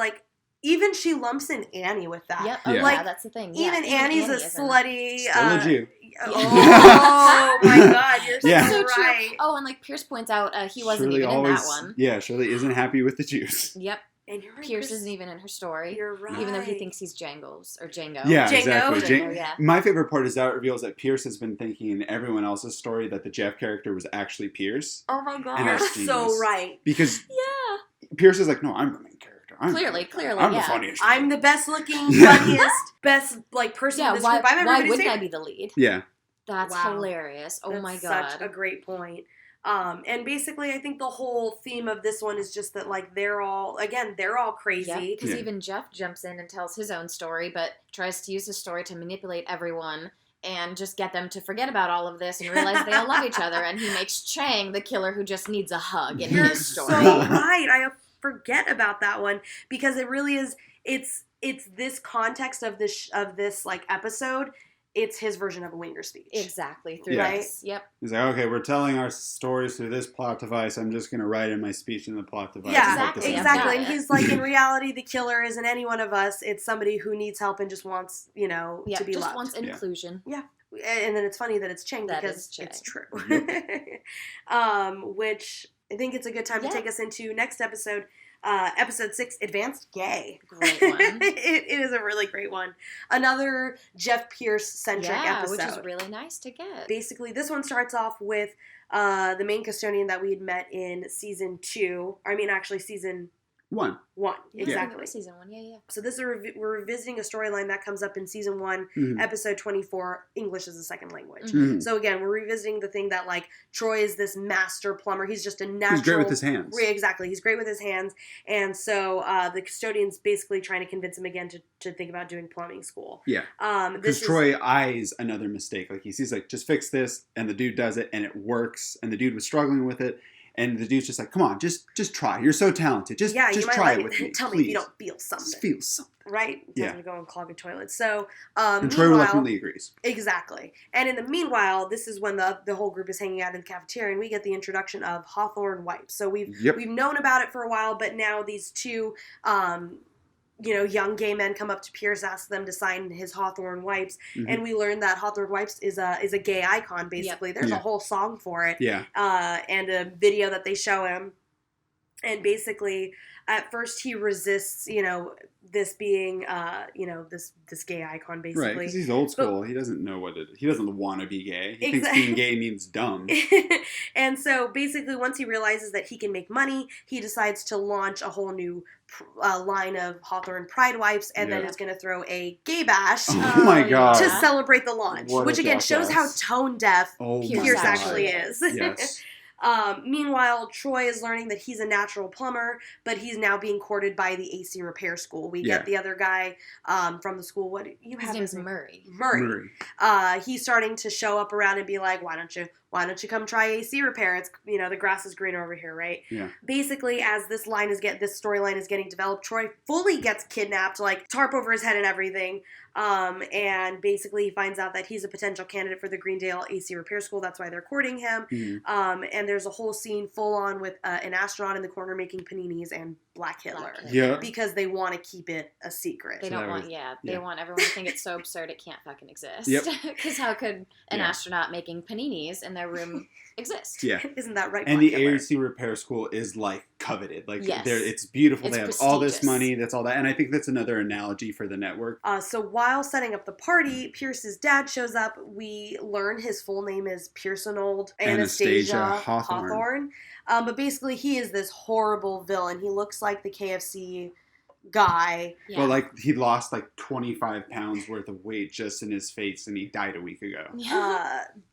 even she lumps in Annie with that.
Yep. Yeah, that's the thing. Yeah,
even Annie's a slutty.
Still a Jew.
Oh my God, you're so right.
True. Oh, and Pierce points out he wasn't even in that one.
Yeah, Shirley isn't happy with the Jews.
Yep.
And you're right,
Pierce isn't even in her story.
You're right.
Even though he thinks he's Jangles or Django.
Yeah,
Django?
exactly.
Django, yeah.
My favorite part is that it reveals that Pierce has been thinking in everyone else's story that the Jeff character was actually Pierce.
Oh my God.
And
You're
that's
so right.
Because Pierce is like, no, I'm the main character.
Clearly,
I'm the funniest.
I'm the best looking, funniest, best person in this group.
Why wouldn't I be the lead?
Yeah.
That's hilarious. Oh my God.
Such a great point. And basically, I think the whole theme of this one is just that, they're all crazy.
Yeah, because even Jeff jumps in and tells his own story, but tries to use his story to manipulate everyone and just get them to forget about all of this and realize they all love each other. And he makes Chang the killer who just needs a hug in his story.
So right. I forget about that one because it really is. It's this context of this episode it's his version of a winger speech.
Exactly. Through
Yeah.
this. Yep.
He's like, okay, we're telling our stories through this plot device. I'm just going to write in my speech in the plot device.
Yeah, exactly. And
Yeah.
he's like, in reality, the killer isn't any one of us. It's somebody who needs help and just wants, to be
just
loved.
Just wants inclusion.
Yeah. And then it's funny that it's Chang
That
because
is Chang.
it's true.
Yep.
Which I think it's a good time to take us into next episode. Episode 6, Advanced Gay.
Great one.
it is a really great one. Another Jeff Pierce-centric episode.
Which is really nice to get.
Basically, this one starts off with the main custodian that we had met in season 2. I mean, actually, season
1.
Exactly.
Season 1, yeah.
So this is we're revisiting a storyline that comes up in season 1, episode 24, English as a Second Language.
Mm-hmm.
So again, we're revisiting the thing that like Troy is this master plumber. He's just a natural.
He's great with his hands.
Exactly. He's great with his hands. And so the custodian's basically trying to convince him again to think about doing plumbing school.
Yeah. Because Troy eyes another mistake. Like he sees like, just fix this, and the dude does it, and it works, and the dude was struggling with it. And the dude's just like, come on, just try. You're so talented. Just try it with me.
Tell
please.
me if you don't feel something.
Just feel something.
Right? He tells him to go and clog a toilet. So,
and Troy reluctantly agrees.
Exactly. And in the meanwhile, this is when the whole group is hanging out in the cafeteria, and we get the introduction of Hawthorne wipes. So we've known about it for a while, but now these two young gay men come up to Pierce, ask them to sign his Hawthorne wipes, and we learn that Hawthorne wipes is a gay icon, basically. There's a whole song for it.
Yeah.
And a video that they show him. And basically, at first he resists, this being, this gay icon, basically.
Right, because he's old school. He doesn't know he doesn't want to be gay. He thinks being gay means dumb.
And so basically, once he realizes that he can make money, he decides to launch a whole new line of Hawthorne Pride wipes, and then is going to throw a gay bash
oh my God.
to celebrate the launch. Which again shows how tone deaf Pierce
God.
actually is.
Yes.
Meanwhile, Troy is learning that he's a natural plumber, but he's now being courted by the AC repair school. We get the other guy from the school. What you have?
His name's Murray.
Murray. He's starting to show up around and be like, "Why don't you come try AC repair? It's the grass is greener over here, right?"
Yeah.
Basically, as this storyline is getting developed, Troy fully gets kidnapped, like tarp over his head and everything. And basically he finds out that he's a potential candidate for the Greendale AC repair school. That's why they're courting him.
Mm-hmm.
And there's a whole scene full on with an astronaut in the corner making paninis and Black Hitler.
Yeah.
Because they want to keep it a secret.
They don't want, they want everyone to think it's so absurd it can't fucking exist.
Yep.
Because how could an astronaut making paninis in their room exist?
Yeah.
Isn't that right?
And
Black
the
Hitler?
AC repair school is like coveted. Like it's beautiful.
It's
they have all this
prestigious.
money. That's all that. And I think that's another analogy for the network.
So while setting up the party, Pierce's dad shows up. We learn his full name is Pearsonold Anastasia Hawthorne. But basically, he is this horrible villain. He looks like the KFC guy.
Yeah.
Well, like he lost like 25 pounds worth of weight just in his face, and he died a week ago.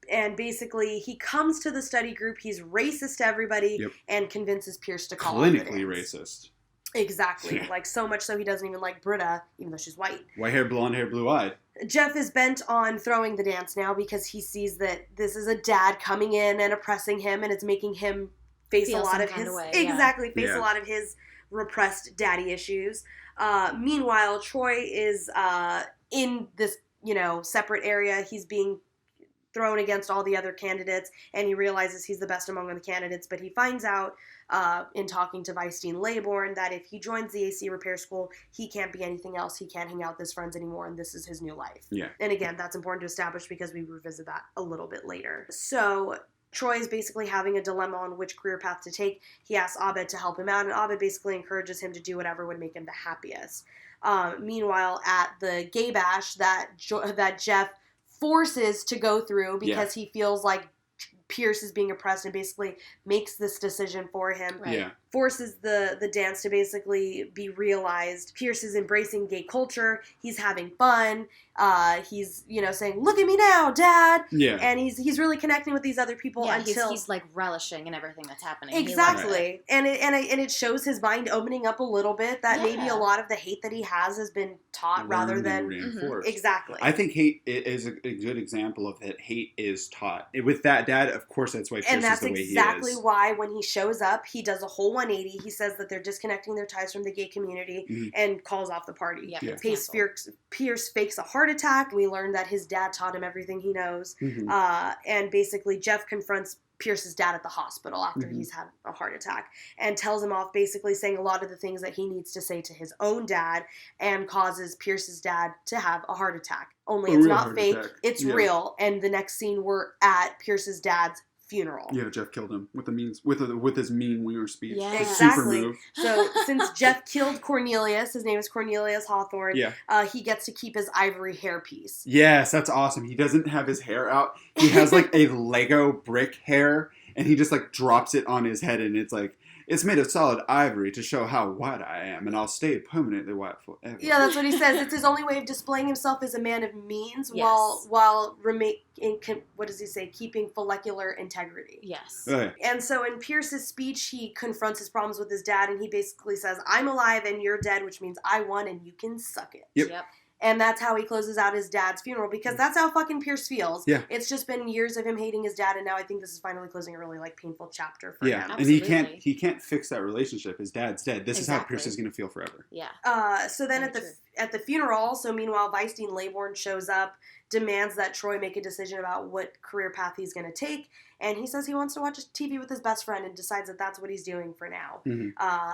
And basically, he comes to the study group. He's racist to everybody and convinces Pierce to call
clinically racist.
Exactly.
Yeah.
Like so much so he doesn't even like Britta, even though she's white.
White hair, blonde hair, blue eyed.
Jeff is bent on throwing the dance now because he sees that this is a dad coming in and oppressing him, and it's making him face a lot of his a lot of his repressed daddy issues. Meanwhile, Troy is in this separate area. He's being thrown against all the other candidates, and he realizes he's the best among the candidates, but he finds out in talking to Vicestein Laybourne that if he joins the AC repair school, he can't be anything else. He can't hang out with his friends anymore, and this is his new life.
Yeah.
And again, that's important to establish because we revisit that a little bit later. So Troy is basically having a dilemma on which career path to take. He asks Abed to help him out, and Abed basically encourages him to do whatever would make him the happiest. Meanwhile, at the gay bash that Jeff forces to go through because he feels like Pierce is being oppressed and basically makes this decision for him.
Right.
Yeah.
Forces the dance to basically be realized. Pierce is embracing gay culture. He's having fun. He's saying, "Look at me now, Dad."
Yeah.
And he's really connecting with these other people until
he's like relishing in everything that's happening.
Exactly. And it shows his mind opening up a little bit that maybe a lot of the hate that he has been taught rather than
reinforced.
Exactly.
I think hate is a good example of that. Hate is taught. With that dad, of course that's why Pierce
and that's
is the way
exactly
he is.
why when he shows up, he does a whole 180. He says that they're disconnecting their ties from the gay community and calls off the party.
Yep,
Pierce fakes a heart attack. We learn that his dad taught him everything he knows. And basically Jeff confronts Pierce's dad at the hospital after he's had a heart attack and tells him off, basically saying a lot of the things that he needs to say to his own dad, and causes Pierce's dad to have a heart attack. Only it's not fake, it's real. And the next scene, we're at Pierce's dad's funeral.
Yeah, Jeff killed him with his mean wiener speech.
Yeah.
Exactly. So since Jeff killed Cornelius, his name is Cornelius Hawthorne, he gets to keep his ivory hairpiece.
Yes, that's awesome. He doesn't have his hair out. He has like a Lego brick hair, and he just like drops it on his head, and it's like, it's made of solid ivory to show how white I am, and I'll stay permanently white forever.
Yeah, that's what he says. It's his only way of displaying himself as a man of means while what does he say? Keeping follicular integrity.
Yes.
Okay.
And so in Pierce's speech, he confronts his problems with his dad, and he basically says, I'm alive and you're dead, which means I won and you can suck it.
Yep.
And that's how he closes out his dad's funeral, because that's how fucking Pierce feels.
Yeah.
It's just been years of him hating his dad, and now I think this is finally closing a really painful chapter for him.
Absolutely.
And he can't fix that relationship. His dad's dead. This is how Pierce is going to feel forever.
Yeah.
So then at the funeral, meanwhile Weisstein Laybourne shows up, demands that Troy make a decision about what career path he's going to take, and he says he wants to watch TV with his best friend and decides that that's what he's doing for now.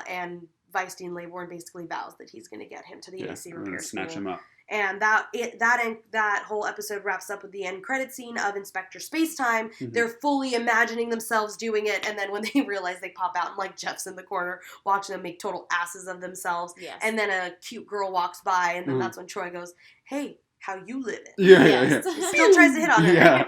And Weisstein Laybourne basically vows that he's going to get him to the AC repair school.
Snatch him up.
And that whole episode wraps up with the end credit scene of Inspector Spacetime. They're fully imagining themselves doing it, and then when they realize, they pop out, and like Jeff's in the corner watching them make total asses of themselves.
Yes.
And then a cute girl walks by, and then that's when Troy goes, "Hey, how you living?"
Yeah.
He still tries to hit on her.
Yeah.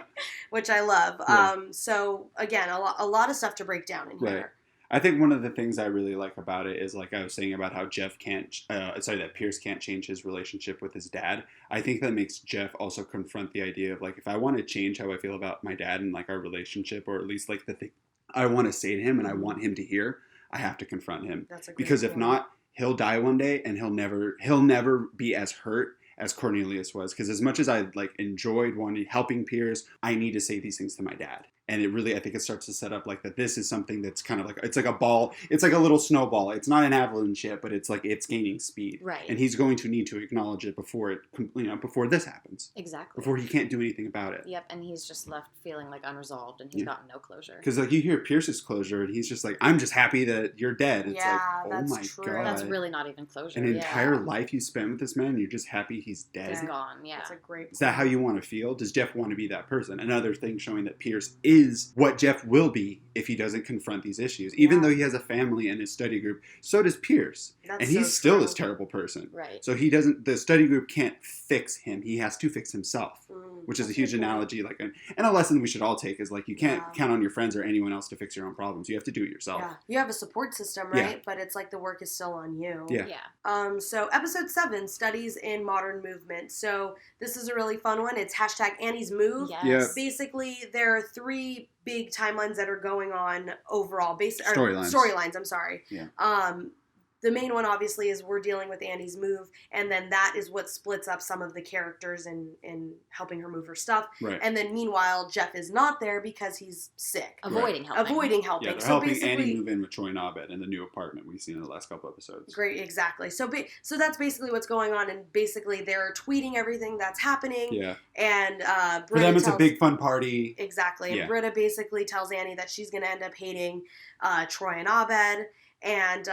Which I love.
Yeah.
So again, a lot of stuff to break down in here.
I think one of the things I really like about it is, like I was saying about how that Pierce can't change his relationship with his dad. I think that makes Jeff also confront the idea of, like, if I want to change how I feel about my dad and like our relationship, or at least like the thing I want to say to him and I want him to hear, I have to confront him. Because if not, he'll die one day and he'll never be as hurt as Cornelius was. Because as much as I like enjoyed helping Pierce, I need to say these things to my dad. And it really, I think it starts to set up like that this is something that's kind of like, it's like a ball, it's like a little snowball. It's not an avalanche yet, but it's like, it's gaining speed.
Right.
And he's going to need to acknowledge it before this happens.
Exactly.
Before he can't do anything about it.
Yep, and he's just left feeling like unresolved, and he's gotten no closure.
Because like you hear Pierce's closure, and he's just like, I'm just happy that you're dead. It's
yeah,
like,
that's
oh my
true.
God.
That's really not even closure.
An entire life you spent with this man, and you're just happy he's dead.
He's gone, yeah.
That's a great point.
Is that how you want to feel? Does Jeff want to be that person? Another thing showing that Pierce is what Jeff will be if he doesn't confront these issues. Even though he has a family and his study group, so does Pierce.
That's
and he's still this terrible person.
Right.
So the study group can't fix him. He has to fix himself, which is a huge analogy. Like, and a lesson we should all take is like, you can't count on your friends or anyone else to fix your own problems. You have to do it yourself.
Yeah. You have a support system, right? But it's like the work is still on you.
Yeah.
So episode 7, Studies in Modern Movement. So this is a really fun one. It's #Annie's Move.
Yes.
Yeah.
Basically, there are 3 big timelines that are going on overall.
Storylines.
I'm sorry.
Yeah.
The main one, obviously, is we're dealing with Annie's move, and then that is what splits up some of the characters in helping her move her stuff.
Right.
And then, meanwhile, Jeff is not there because he's sick.
Avoiding helping.
Yeah, they're helping Annie move in with Troy and Abed in the new apartment we've seen in the last couple episodes.
Great, exactly. So that's basically what's going on, and basically they're tweeting everything that's happening.
Yeah.
And
for them, it's a big fun party.
Exactly.
Yeah.
And Britta basically tells Annie that she's going to end up hating Troy and Abed. And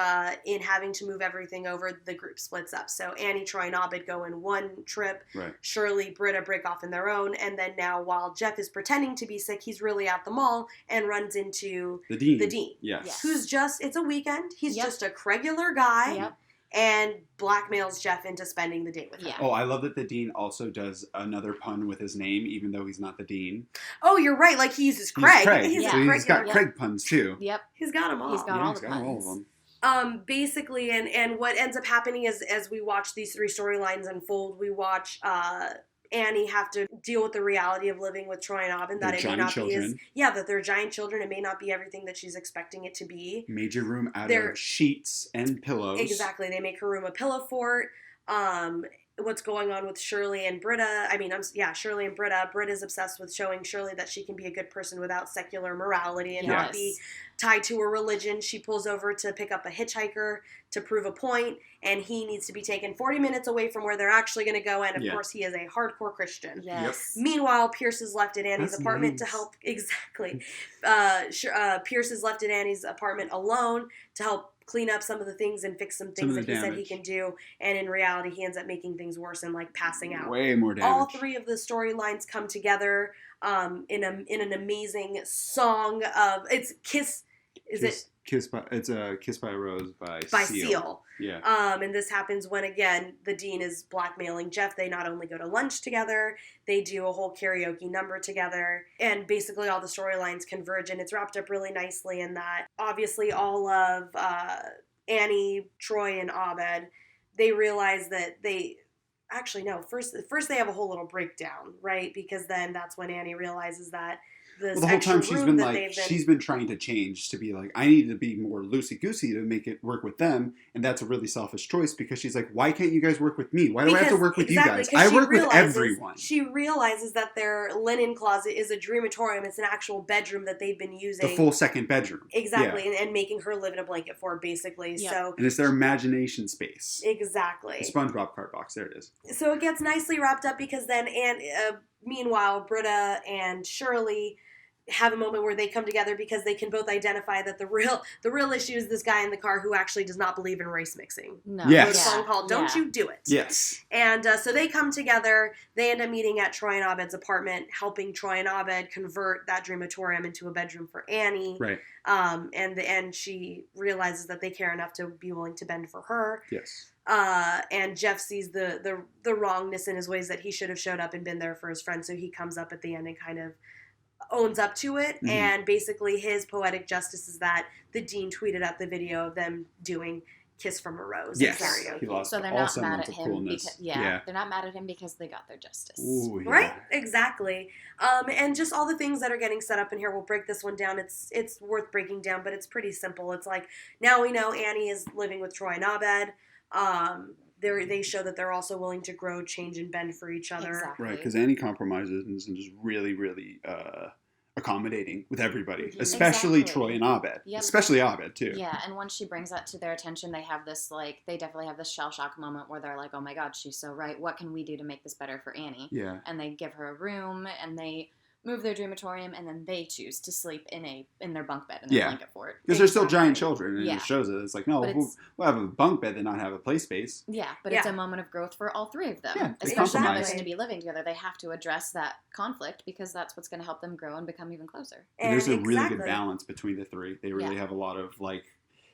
in having to move everything over, the group splits up. So Annie, Troy, and Abed go in one trip.
Right.
Shirley, Britta break off in their own. And then now, while Jeff is pretending to be sick, he's really at the mall and runs into
the dean.
Yes. Who's it's a weekend. He's just a regular guy.
Yep.
And blackmails Jeff into spending the day with him.
Oh, I love that the dean also does another pun with his name, even though he's not the dean.
Oh, you're right. Like, he uses Craig.
He's got Craig puns, too.
Yep.
He's got them all.
He's got all the puns.
All of them.
Basically, and what ends up happening is, as we watch these 3 storylines unfold, we watch Annie have to deal with the reality of living with Troy and Abed, that it may not be that they're giant children. It may not be everything that she's expecting it to be.
Made your room out of sheets and pillows.
Exactly. They make her room a pillow fort. what's going on with Shirley and Britta. Shirley and Britta. Britta's obsessed with showing Shirley that she can be a good person without secular morality and not be tied to a religion. She pulls over to pick up a hitchhiker to prove a point, and he needs to be taken 40 minutes away from where they're actually going to go, and of course he is a hardcore Christian.
Yes.
Meanwhile, Pierce is left at Annie's apartment to help. Exactly. Pierce is left at Annie's apartment alone to help clean up some of the things and fix some things that he said he can do, and in reality he ends up making things worse and like passing out.
Way more damage.
All three of the storylines come together in an amazing song of it's Kiss. It's
a Kiss by a Rose by
Seal.
Yeah.
And this happens when, again, the dean is blackmailing Jeff. They not only go to lunch together, they do a whole karaoke number together, and basically all the storylines converge, and it's wrapped up really nicely in that. Obviously, all of Annie, Troy, and Abed, they realize that they... Actually, no. First they have a whole little breakdown, right? Because then that's when Annie realizes that
the whole time she's been trying to change to be like, I need to be more loosey-goosey to make it work with them, and that's a really selfish choice because she's like, why can't you guys work with me? Why do I have to work with you guys? I work with everyone.
She realizes that their linen closet is a dreamatorium. It's an actual bedroom that they've been using.
The full second bedroom.
Exactly, and making her live in a blanket fort, basically. Yeah. So,
and it's their imagination space.
Exactly.
The SpongeBob card box, there it is.
So it gets nicely wrapped up because then, meanwhile, Britta and Shirley have a moment where they come together because they can both identify that the real issue is this guy in the car who actually does not believe in race mixing.
No.
Yes.
There's a song called "Don't You Do It."
Yes.
And so they come together. They end up meeting at Troy and Abed's apartment, helping Troy and Abed convert that dreamatorium into a bedroom for Annie.
Right.
And she realizes that they care enough to be willing to bend for her.
Yes.
And Jeff sees the wrongness in his ways that he should have showed up and been there for his friend. So he comes up at the end and kind of owns up to it, and basically his poetic justice is that the dean tweeted out the video of them doing "Kiss from a Rose."
Yes,
so they're not mad at him because they're not mad at him because they got their justice.
Ooh, yeah.
Right, exactly. And just all the things that are getting set up in here. We'll break this one down. It's worth breaking down, but it's pretty simple. It's like now we know Annie is living with Troy and Abed. They show that they're also willing to grow, change, and bend for each other.
Exactly. Right, because Annie compromises and is really, really accommodating with everybody, especially Troy and Abed. Yep. Especially Abed, too.
Yeah, and once she brings that to their attention, they have this, they definitely have this shell shock moment where they're like, oh my God, she's so right. What can we do to make this better for Annie?
Yeah.
And they give her a room, and they move their dreamatorium, and then they choose to sleep in their bunk bed in their blanket fort.
Because they're still giant children, and it just shows it. It's like, no, we'll have a bunk bed and not have a play space.
Yeah, but it's a moment of growth for all three of them.
Yeah,
especially if they're going to be living together. They have to address that conflict because that's what's going to help them grow and become even closer.
And there's a really good balance between the three. They really have a lot of,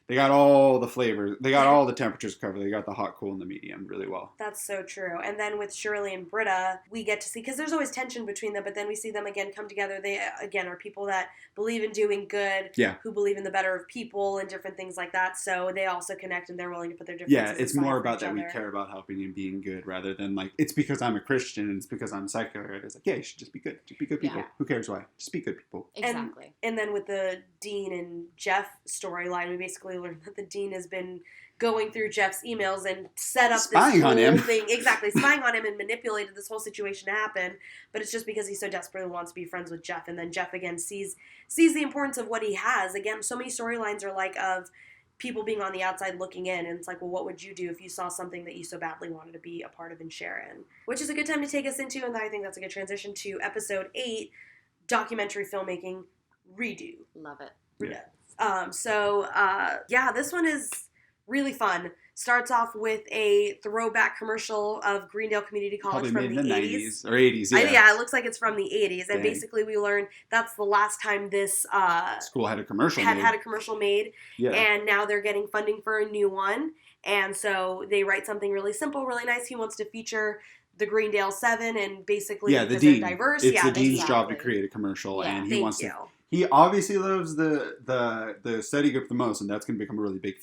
they got all the flavors. They got all the temperatures covered. They got the hot, cool, and the medium really well.
That's so true. And then with Shirley and Britta, we get to see, because there's always tension between them, but then we see them again come together. They, again, are people that believe in doing good, who believe in the better of people and different things like that. So they also connect and they're willing to put their differences
it's more about that we care about helping and being good rather than it's because I'm a Christian and it's because I'm secular. It's like, you should just be good. Just be good people. Yeah. Who cares why? Just be good people.
Exactly.
And then with the Dean and Jeff storyline, we basically learned that the Dean has been going through Jeff's emails and set up
spying
this
whole
on thing. Exactly, spying on him and manipulated this whole situation to happen. But it's just because he so desperately wants to be friends with Jeff. And then Jeff, again, sees the importance of what he has. Again, so many storylines are of people being on the outside looking in. And it's like, well, what would you do if you saw something that you so badly wanted to be a part of and share in? Which is a good time to take us into, and I think that's a good transition to episode 8, documentary filmmaking, Redo.
Love it.
Redux. This one is really fun. Starts off with a throwback commercial of Greendale Community College from the
90s or 80s. Yeah.
It looks like it's from the 80s. And basically we learned that's the last time this
school had a commercial
had a commercial made.
Yeah.
And now they're getting funding for a new one. And so they write something really simple, really nice. He wants to feature the Greendale 7 and basically
the dean.
They're diverse.
It's the dean's job to create a commercial, and he wants to. He obviously loves the study group the most, and that's going to become a really big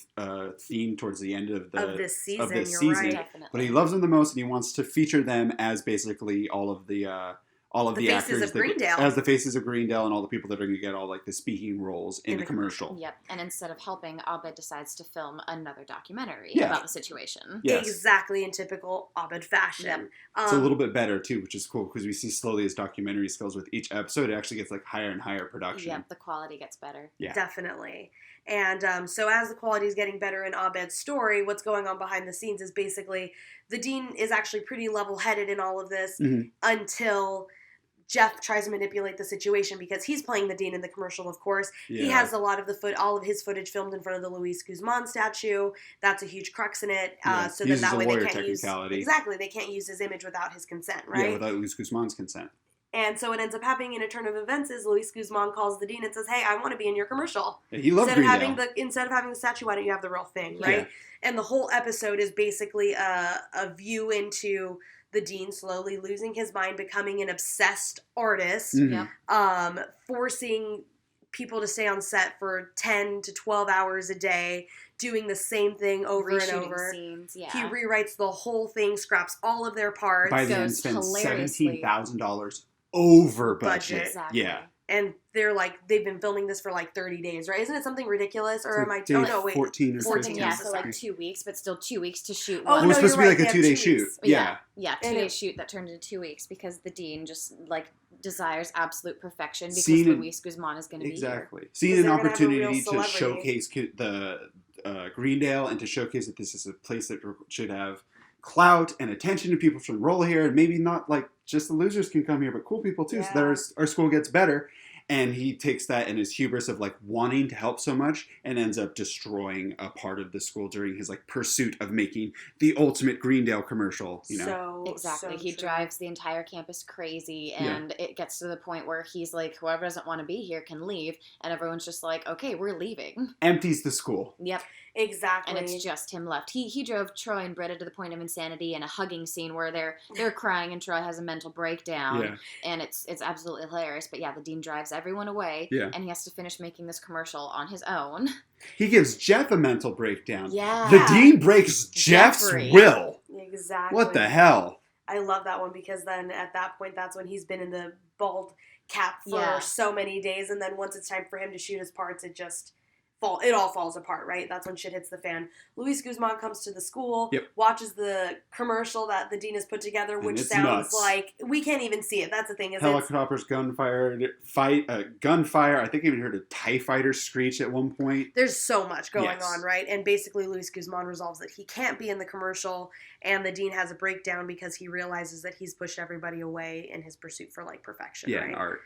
theme towards the end of
this season.
Right. But he loves them the most, and he wants to feature them as basically all of the all of the actors
of Greendale.
as the faces of Greendale and all the people that are going to get all like the speaking roles in the commercial.
Yep. And instead of helping, Abed decides to film another documentary about the situation.
Yes.
Exactly in typical Abed fashion.
Yep.
It's a little bit better too, which is cool because we see slowly his documentary skills with each episode. It actually gets like higher and higher production.
Yep, the quality gets better.
Yeah. Definitely. And so as the quality is getting better in Abed's story, what's going on behind the scenes is basically the dean is actually pretty level-headed in all of this until Jeff tries to manipulate the situation because he's playing the dean in the commercial, of course. Yeah. He has a lot of all of his footage filmed in front of the Luis Guzman statue. That's a huge crux in it. So then that way they can't use they can't use his image without his consent, right?
Yeah, without Luis Guzman's consent.
And so what ends up happening in a turn of events is Luis Guzman calls the dean and says, "Hey, I want to be in your commercial."
Yeah, he loves
instead of having the statue, why don't you have the real thing, right? Yeah. And the whole episode is basically a view into the dean slowly losing his mind, becoming an obsessed artist, forcing people to stay on set for 10 to 12 hours a day, doing the same thing over and over.
Scenes, yeah.
He rewrites the whole thing, scraps all of their parts.
By the end, spends $17,000 over budget.
Exactly.
Yeah.
And they're like, they've been filming this for like 30 days, right? Isn't it something ridiculous? Or am I...
Oh, no, wait. 14 or
14, yeah, so like 2 weeks, but still 2 weeks to shoot.
It was supposed to be like a 2-day shoot. Yeah.
Yeah, 2-day shoot that turned into 2 weeks because the dean just like desires absolute perfection because Luis Guzman is going to be here.
Exactly. Seeing an opportunity to showcase the Greendale and to showcase that this is a place that should have clout and attention, and people should enroll here, and maybe not like just the losers can come here, but cool people too, so that our school gets better. And he takes that in his hubris of like wanting to help so much and ends up destroying a part of the school during his like pursuit of making the ultimate Greendale commercial, you know?
Exactly. He drives the entire campus crazy, and it gets to the point where he's like, whoever doesn't want to be here can leave, and everyone's just like, okay, we're leaving.
Empties the school.
Yep.
Exactly.
And it's just him left. He drove Troy and Britta to the point of insanity in a hugging scene where they're crying and Troy has a mental breakdown. Yeah. And it's absolutely hilarious. But yeah, the dean drives everyone away.
Yeah.
And he has to finish making this commercial on his own.
He gives Jeff a mental breakdown.
Yeah.
The dean breaks Jeff's will.
Exactly.
What the hell?
I love that one because then at that point, that's when he's been in the bald cap for so many days. And then once it's time for him to shoot his parts, it all falls apart, right? That's when shit hits the fan. Luis Guzman comes to the school, watches the commercial that the dean has put together, which sounds like we can't even see it. That's the thing.
Helicopters, gunfire. I think I even heard a TIE fighter screech at one point.
There's so much going on, right? And basically Luis Guzman resolves that he can't be in the commercial, and the dean has a breakdown because he realizes that he's pushed everybody away in his pursuit for like perfection, right?
And art.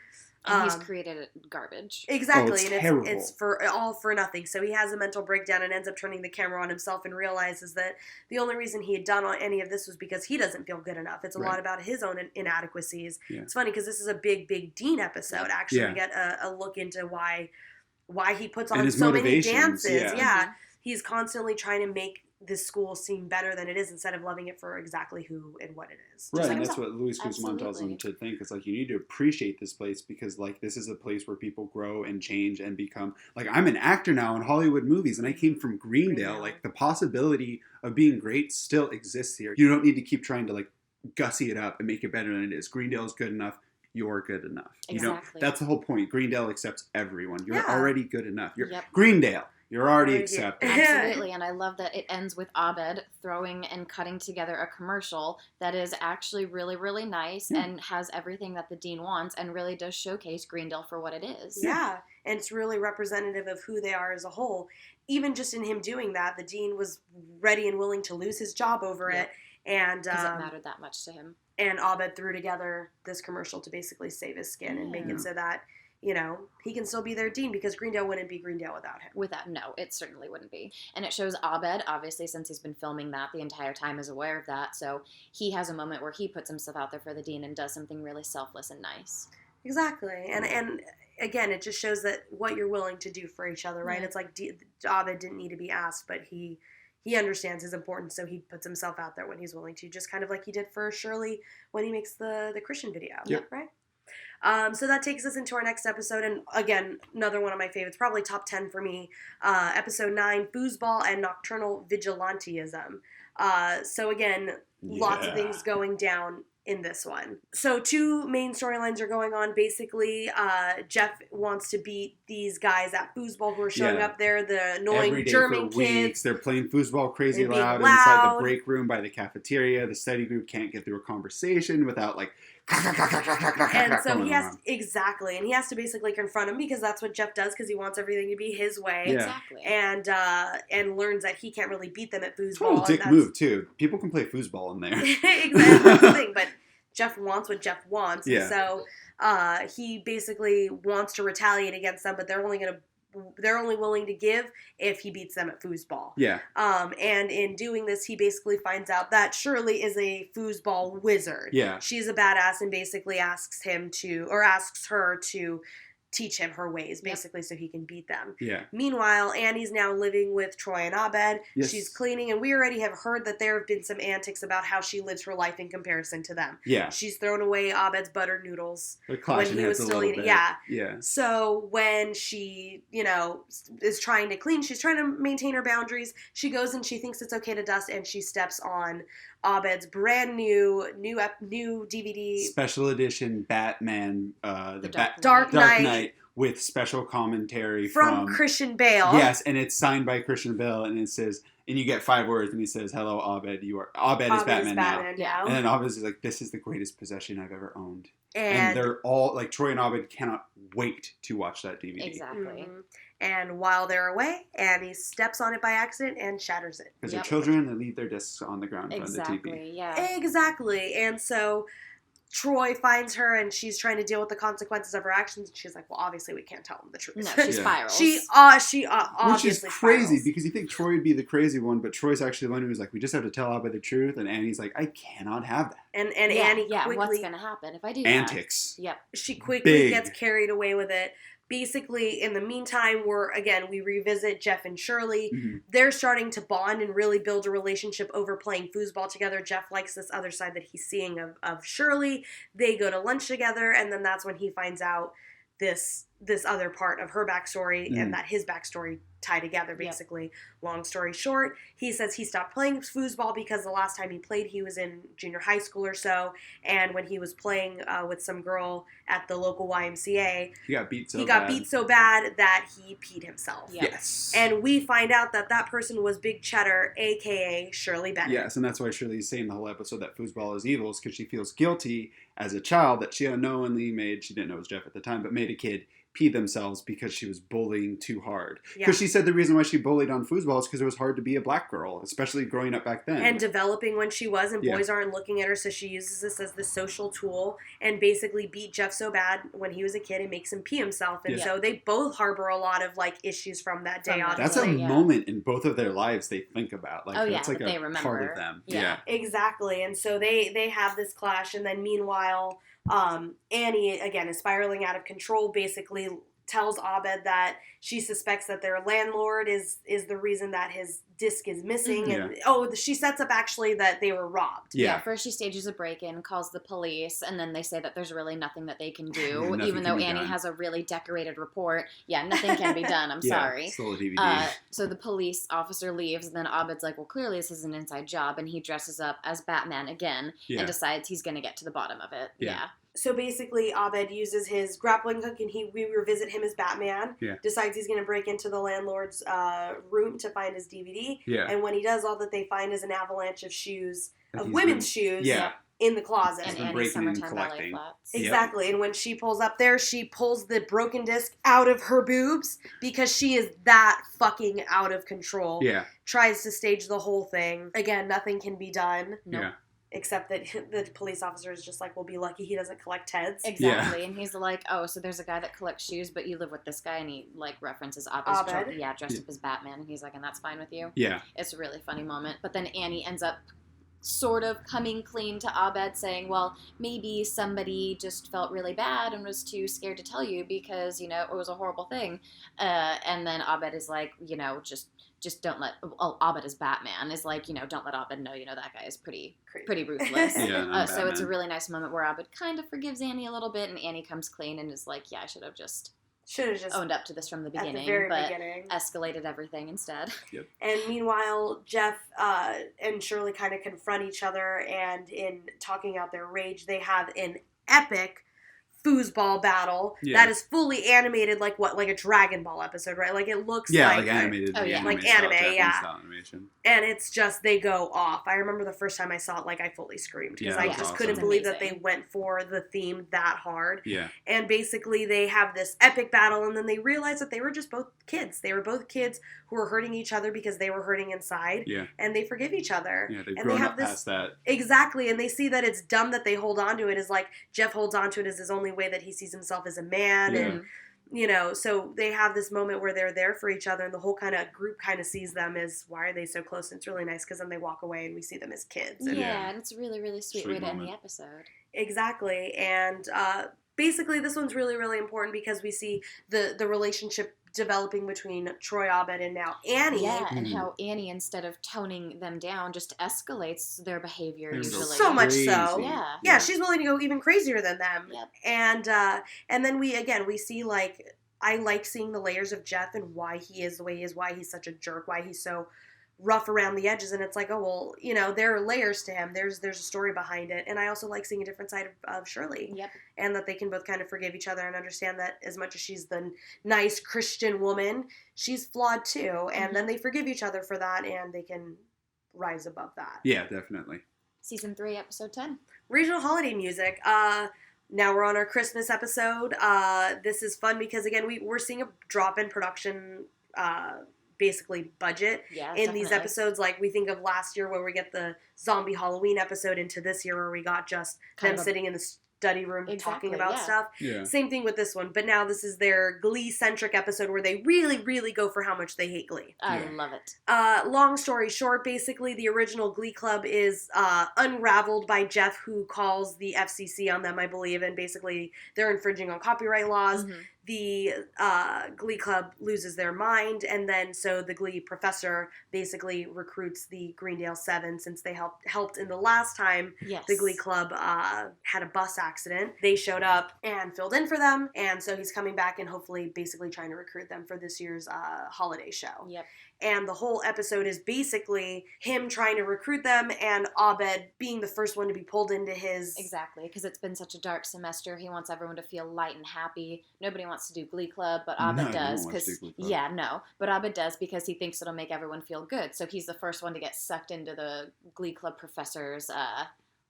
And he's created garbage.
Exactly.
And
it's for all for nothing. So he has a mental breakdown and ends up turning the camera on himself and realizes that the only reason he had done any of this was because he doesn't feel good enough. It's a lot about his own inadequacies. Yeah. It's funny because this is a big Dean episode. Actually, we get a look into why he puts on so many dances. Yeah. He's constantly trying to make this school seem better than it is instead of loving it for exactly who and what it is.
Right, and that's what Luis Guzman tells him to think. It's like, you need to appreciate this place because, like, this is a place where people grow and change and become... Like, I'm an actor now in Hollywood movies, and I came from Greendale. Like, the possibility of being great still exists here. You don't need to keep trying to, like, gussy it up and make it better than it is. Greendale is good enough. You're good enough.
Exactly.
That's the whole point. Greendale accepts everyone. You're already good enough. You're Greendale. You're already accepted.
Absolutely, and I love that it ends with Abed throwing and cutting together a commercial that is actually really, really nice and has everything that the dean wants and really does showcase Greendale for what it is.
Yeah, and it's really representative of who they are as a whole. Even just in him doing that, the dean was ready and willing to lose his job over it. And
because it mattered that much to him.
And Abed threw together this commercial to basically save his skin and make it so that, you know, he can still be their dean because Greendale wouldn't be Greendale without him.
No, it certainly wouldn't be. And it shows Abed, obviously, since he's been filming that the entire time, is aware of that. So he has a moment where he puts himself out there for the dean and does something really selfless and nice.
Exactly. And again, it just shows that what you're willing to do for each other, right? Yeah. It's like Abed didn't need to be asked, but he understands his importance, so he puts himself out there when he's willing to, just kind of like he did for Shirley when he makes the Christian video, right? So that takes us into our next episode, and again, another one of my favorites, probably top 10 for me, episode 9, Foosball and Nocturnal Vigilantism. So again, lots of things going down in this one. So 2 main storylines are going on. Basically, Jeff wants to beat these guys at foosball who are showing up there, the annoying
every day
German
for
kids.
Weeks. They're playing foosball crazy loud inside the break room by the cafeteria. The study group can't get through a conversation without like...
And so he has and he has to basically confront him because that's what Jeff does because he wants everything to be his way.
Exactly.
And learns that he can't really beat them at foosball.
Total dick move too. People can play foosball in there.
Exactly, that's the thing. But Jeff wants what Jeff wants.
Yeah.
So he basically wants to retaliate against them, but they're only willing to give if he beats them at foosball.
Yeah.
And in doing this, he basically finds out that Shirley is a foosball wizard.
Yeah.
She's a badass and basically asks her to teach him her ways, basically, so he can beat them.
Yeah.
Meanwhile, Annie's now living with Troy and Abed.
Yes.
She's cleaning, and we already have heard that there have been some antics about how she lives her life in comparison to them.
Yeah.
She's thrown away Abed's buttered noodles
when
he was still eating. Yeah.
Yeah.
So when she, is trying to clean, she's trying to maintain her boundaries. She goes and she thinks it's okay to dust, and she steps on Abed's brand new DVD
special edition Batman,
the Dark Knight
with special commentary
from Christian Bale.
Yes, and it's signed by Christian Bale, and it says, and you get 5 words, and he says, "Hello, Abed. Abed is Batman now." And then Abed is like, "This is the greatest possession I've ever owned." And they're all like, Troy and Abed cannot wait to watch that DVD.
Exactly.
Mm-hmm. And while they're away, Annie steps on it by accident and shatters it.
Because they're children, they leave their discs on the ground in front of the TV.
Yeah.
Exactly. And so Troy finds her, and she's trying to deal with the consequences of her actions. And she's like, "Well, obviously we can't tell him the truth."
No, she spirals.
She obviously
Which is crazy
spirals.
because you think Troy would be the crazy one, but Troy's actually the one who's like, "We just have to tell Abed the truth," and Annie's like, "I cannot have that."
And Annie quickly,
what's gonna happen if I do
antics.
that? Yep.
She quickly gets carried away with it. Basically, in the meantime, we revisit Jeff and Shirley.
Mm-hmm.
They're starting to bond and really build a relationship over playing foosball together. Jeff likes this other side that he's seeing of Shirley. They go to lunch together, and then that's when he finds out this other part of her backstory and that his backstory tie together, basically. Yep. Long story short, he says he stopped playing foosball because the last time he played, he was in junior high school or so, and when he was playing with some girl at the local YMCA,
he got beat so
bad that he peed himself.
Yep.
Yes.
And we find out that person was Big Cheddar, a.k.a. Shirley Bennett.
Yes, and that's why Shirley's saying the whole episode that foosball is evil, is because she feels guilty as a child that she unknowingly made, she didn't know it was Jeff at the time, but made a kid pee themselves because she was bullying too hard. Because she said the reason why she bullied on foosball is because it was hard to be a black girl, especially growing up back then.
And developing when she was, and boys aren't looking at her, so she uses this as the social tool and basically beat Jeff so bad when he was a kid and makes him pee himself. And so they both harbor a lot of issues from that day, obviously.
That's a moment in both of their lives they think about. That's like
they
a
remember.
part of them.
Yeah.
Exactly. And so they have this clash, and then meanwhile, Annie, again, is spiraling out of control, basically tells Abed that she suspects that their landlord is the reason that his disc is missing. And she sets up actually that they were robbed.
Yeah, first she stages a break-in, calls the police, and then they say that there's really nothing that they can do, even though Annie has a really decorated report. Yeah, nothing can be done. I'm sorry.
Still a DVD.
So the police officer leaves, and then Abed's like, well, clearly this is an inside job, and he dresses up as Batman again and decides he's going to get to the bottom of it. Yeah.
So basically, Abed uses his grappling hook, and we revisit him as Batman.
Yeah.
Decides he's going to break into the landlord's room to find his DVD.
Yeah.
And when he does, all that they find is an avalanche of shoes, of women's shoes, in the closet.
And Annie's summertime ballet flats.
Exactly. And when she pulls up there, she pulls the broken disc out of her boobs because she is that fucking out of control.
Yeah.
Tries to stage the whole thing. Again, nothing can be done.
Nope.
Yeah.
Except that the police officer is just like, we'll be lucky he doesn't collect heads.
Exactly. Yeah. And he's like, oh, so there's a guy that collects shoes, but you live with this guy, and he, references Abed. Dressed up as Batman, and he's like, and that's fine with you?
Yeah.
It's a really funny moment. But then Annie ends up sort of coming clean to Abed, saying, well, maybe somebody just felt really bad and was too scared to tell you because, it was a horrible thing. And then Abed is like, just don't let, Abed is Batman, is like, don't let Abed know, that guy is pretty ruthless. So it's a really nice moment where Abed kind of forgives Annie a little bit, and Annie comes clean and is like, yeah, I should have just
should have just
owned up to this from the beginning,
at the very
but
beginning.
Escalated everything instead.
Yep.
And meanwhile, Jeff and Shirley kind of confront each other, and in talking out their rage, they have an epic foosball battle that is fully animated, like a Dragon Ball episode, right? Like it looks like
animated,
like anime,
style animation.
And it's just, they go off. I remember the first time I saw it, like I fully screamed because I just couldn't believe that they went for the theme that hard.
Yeah.
And basically they have this epic battle, and then they realize that they were just both kids. They were both kids who were hurting each other because they were hurting inside.
Yeah.
And they forgive each other.
Yeah, they've grown up past that.
Exactly. And they see that it's dumb that they hold on to it, as like Jeff holds on to it as his only way that he sees himself as a man. And so they have this moment where they're there for each other, and the whole kind of group kind of sees them as, why are they so close? And it's really nice because then they walk away and we see them as kids. And
and it's a really, really sweet way to end the episode.
Exactly. And basically this one's really, really important because we see the relationship developing between Troy, Abed, and now Annie.
Yeah, and how Annie, instead of toning them down, just escalates their behavior usually.
So much so.
Yeah,
she's willing to go even crazier than them.
Yep.
And then we see, like, I like seeing the layers of Jeff and why he is the way he is, why he's such a jerk, why he's so rough around the edges, and it's like, oh, well, there are layers to him. There's a story behind it. And I also like seeing a different side of Shirley.
Yep. And
that they can both kind of forgive each other and understand that as much as she's the nice Christian woman, she's flawed too. And then they forgive each other for that, and they can rise above that.
Yeah, definitely.
Season 3, episode 10.
Regional holiday music. Now we're on our Christmas episode. This is fun because, again, we're seeing a drop in production basically budget in these episodes. Like we think of last year where we get the zombie Halloween episode, into this year where we got just them sitting in the study room talking about stuff. Yeah. Same thing with this one, but now this is their Glee-centric episode where they really, really go for how much they hate Glee.
I love it.
Long story short, basically the original Glee Club is unraveled by Jeff, who calls the FCC on them, I believe, and basically they're infringing on copyright laws. Mm-hmm. The Glee Club loses their mind, and then so the Glee professor basically recruits the Greendale 7, since they helped in the last time the Glee Club had a bus accident. They showed up and filled in for them, and so he's coming back and hopefully basically trying to recruit them for this year's holiday show. Yep. And the whole episode is basically him trying to recruit them, and Abed being the first one to be pulled into his...
Exactly, because it's been such a dark semester. He wants everyone to feel light and happy. Nobody wants to do Glee Club, but Abed does. But Abed does because he thinks it'll make everyone feel good. So he's the first one to get sucked into the Glee Club professor's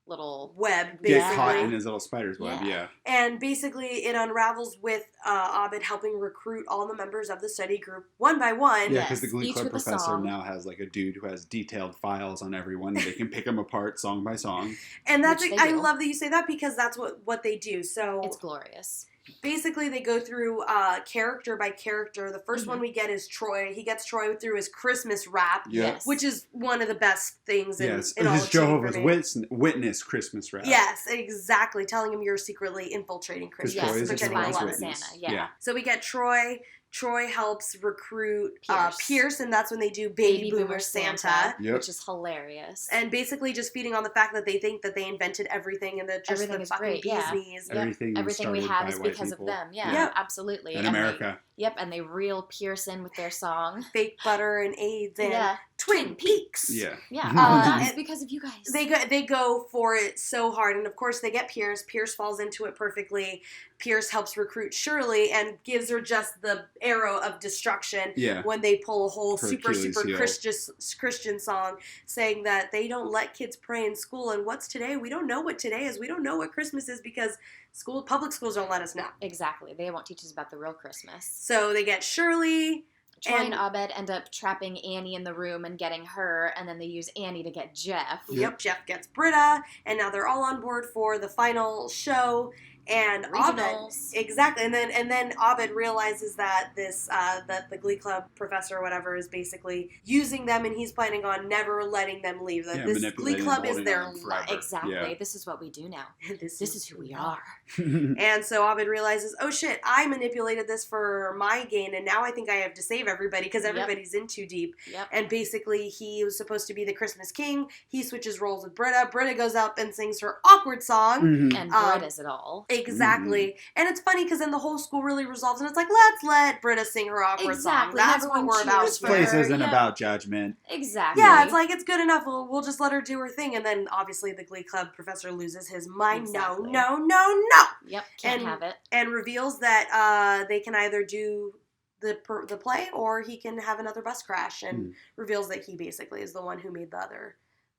little
web, basically.
Get caught in his little spider's web,
And basically it unravels with Abed helping recruit all the members of the study group one by one.
Yeah, because the Glee Club professor now has like a dude who has detailed files on everyone, and they can pick them apart song by song.
And that's I love that you say that, because that's what they do. So
it's glorious.
Basically, they go through character by character. The first one we get is Troy. He gets Troy through his Christmas rap, which is one of the best things in all
his
of
Jehovah's Witness Christmas rap.
Yes, exactly. Telling him you're secretly infiltrating Christmas.
Troy is a Jehovah's Witness.
Santa,
So we get Troy. Troy helps recruit Pierce, and that's when they do Baby Boomer Santa.
Which is hilarious.
And basically just feeding on the fact that they think that they invented everything, and that just
everything
the
is
fucking bee's knees.
Everything we have is because of them. Yeah, absolutely.
In America.
And they reel Pierce in with their song.
Fake butter and AIDS and Twin Peaks.
Yeah. That's because of you guys.
They go for it so hard, and of course they get Pierce. Pierce falls into it perfectly. Pierce helps recruit Shirley and gives her just the arrow of destruction when they pull a whole super Christian song saying that they don't let kids pray in school, and what's today? We don't know what today is. We don't know what Christmas is because public schools don't let us know.
Exactly. They won't teach us about the real Christmas.
So they get Shirley.
Troy and Abed end up trapping Annie in the room and getting her, and then they use Annie to get Jeff.
Yep, Jeff gets Britta, and now they're all on board for the final show. And
Regionals.
Abed, and then Abed realizes that that the Glee Club professor or whatever is basically using them, and he's planning on never letting them leave. That this Glee Club is their life.
Exactly. Yeah. This is what we do now. this is who we are.
And so Abed realizes, oh shit, I manipulated this for my gain, and now I think I have to save everybody because everybody's in too deep.
Yep.
And basically, he was supposed to be the Christmas king. He switches roles with Britta. Britta goes up and sings her awkward song.
And Britta's it all.
Exactly. Mm-hmm. And it's funny because then the whole school really resolves and it's like, let's let Britta sing her awkward song. That's what we're about.
This place isn't about judgment.
Exactly.
Yeah, it's like, it's good enough. We'll just let her do her thing. And then obviously the Glee Club professor loses his mind. Exactly. No.
Yep, can't have it.
And reveals that they can either do the play or he can have another bus crash, and reveals that he basically is the one who made the other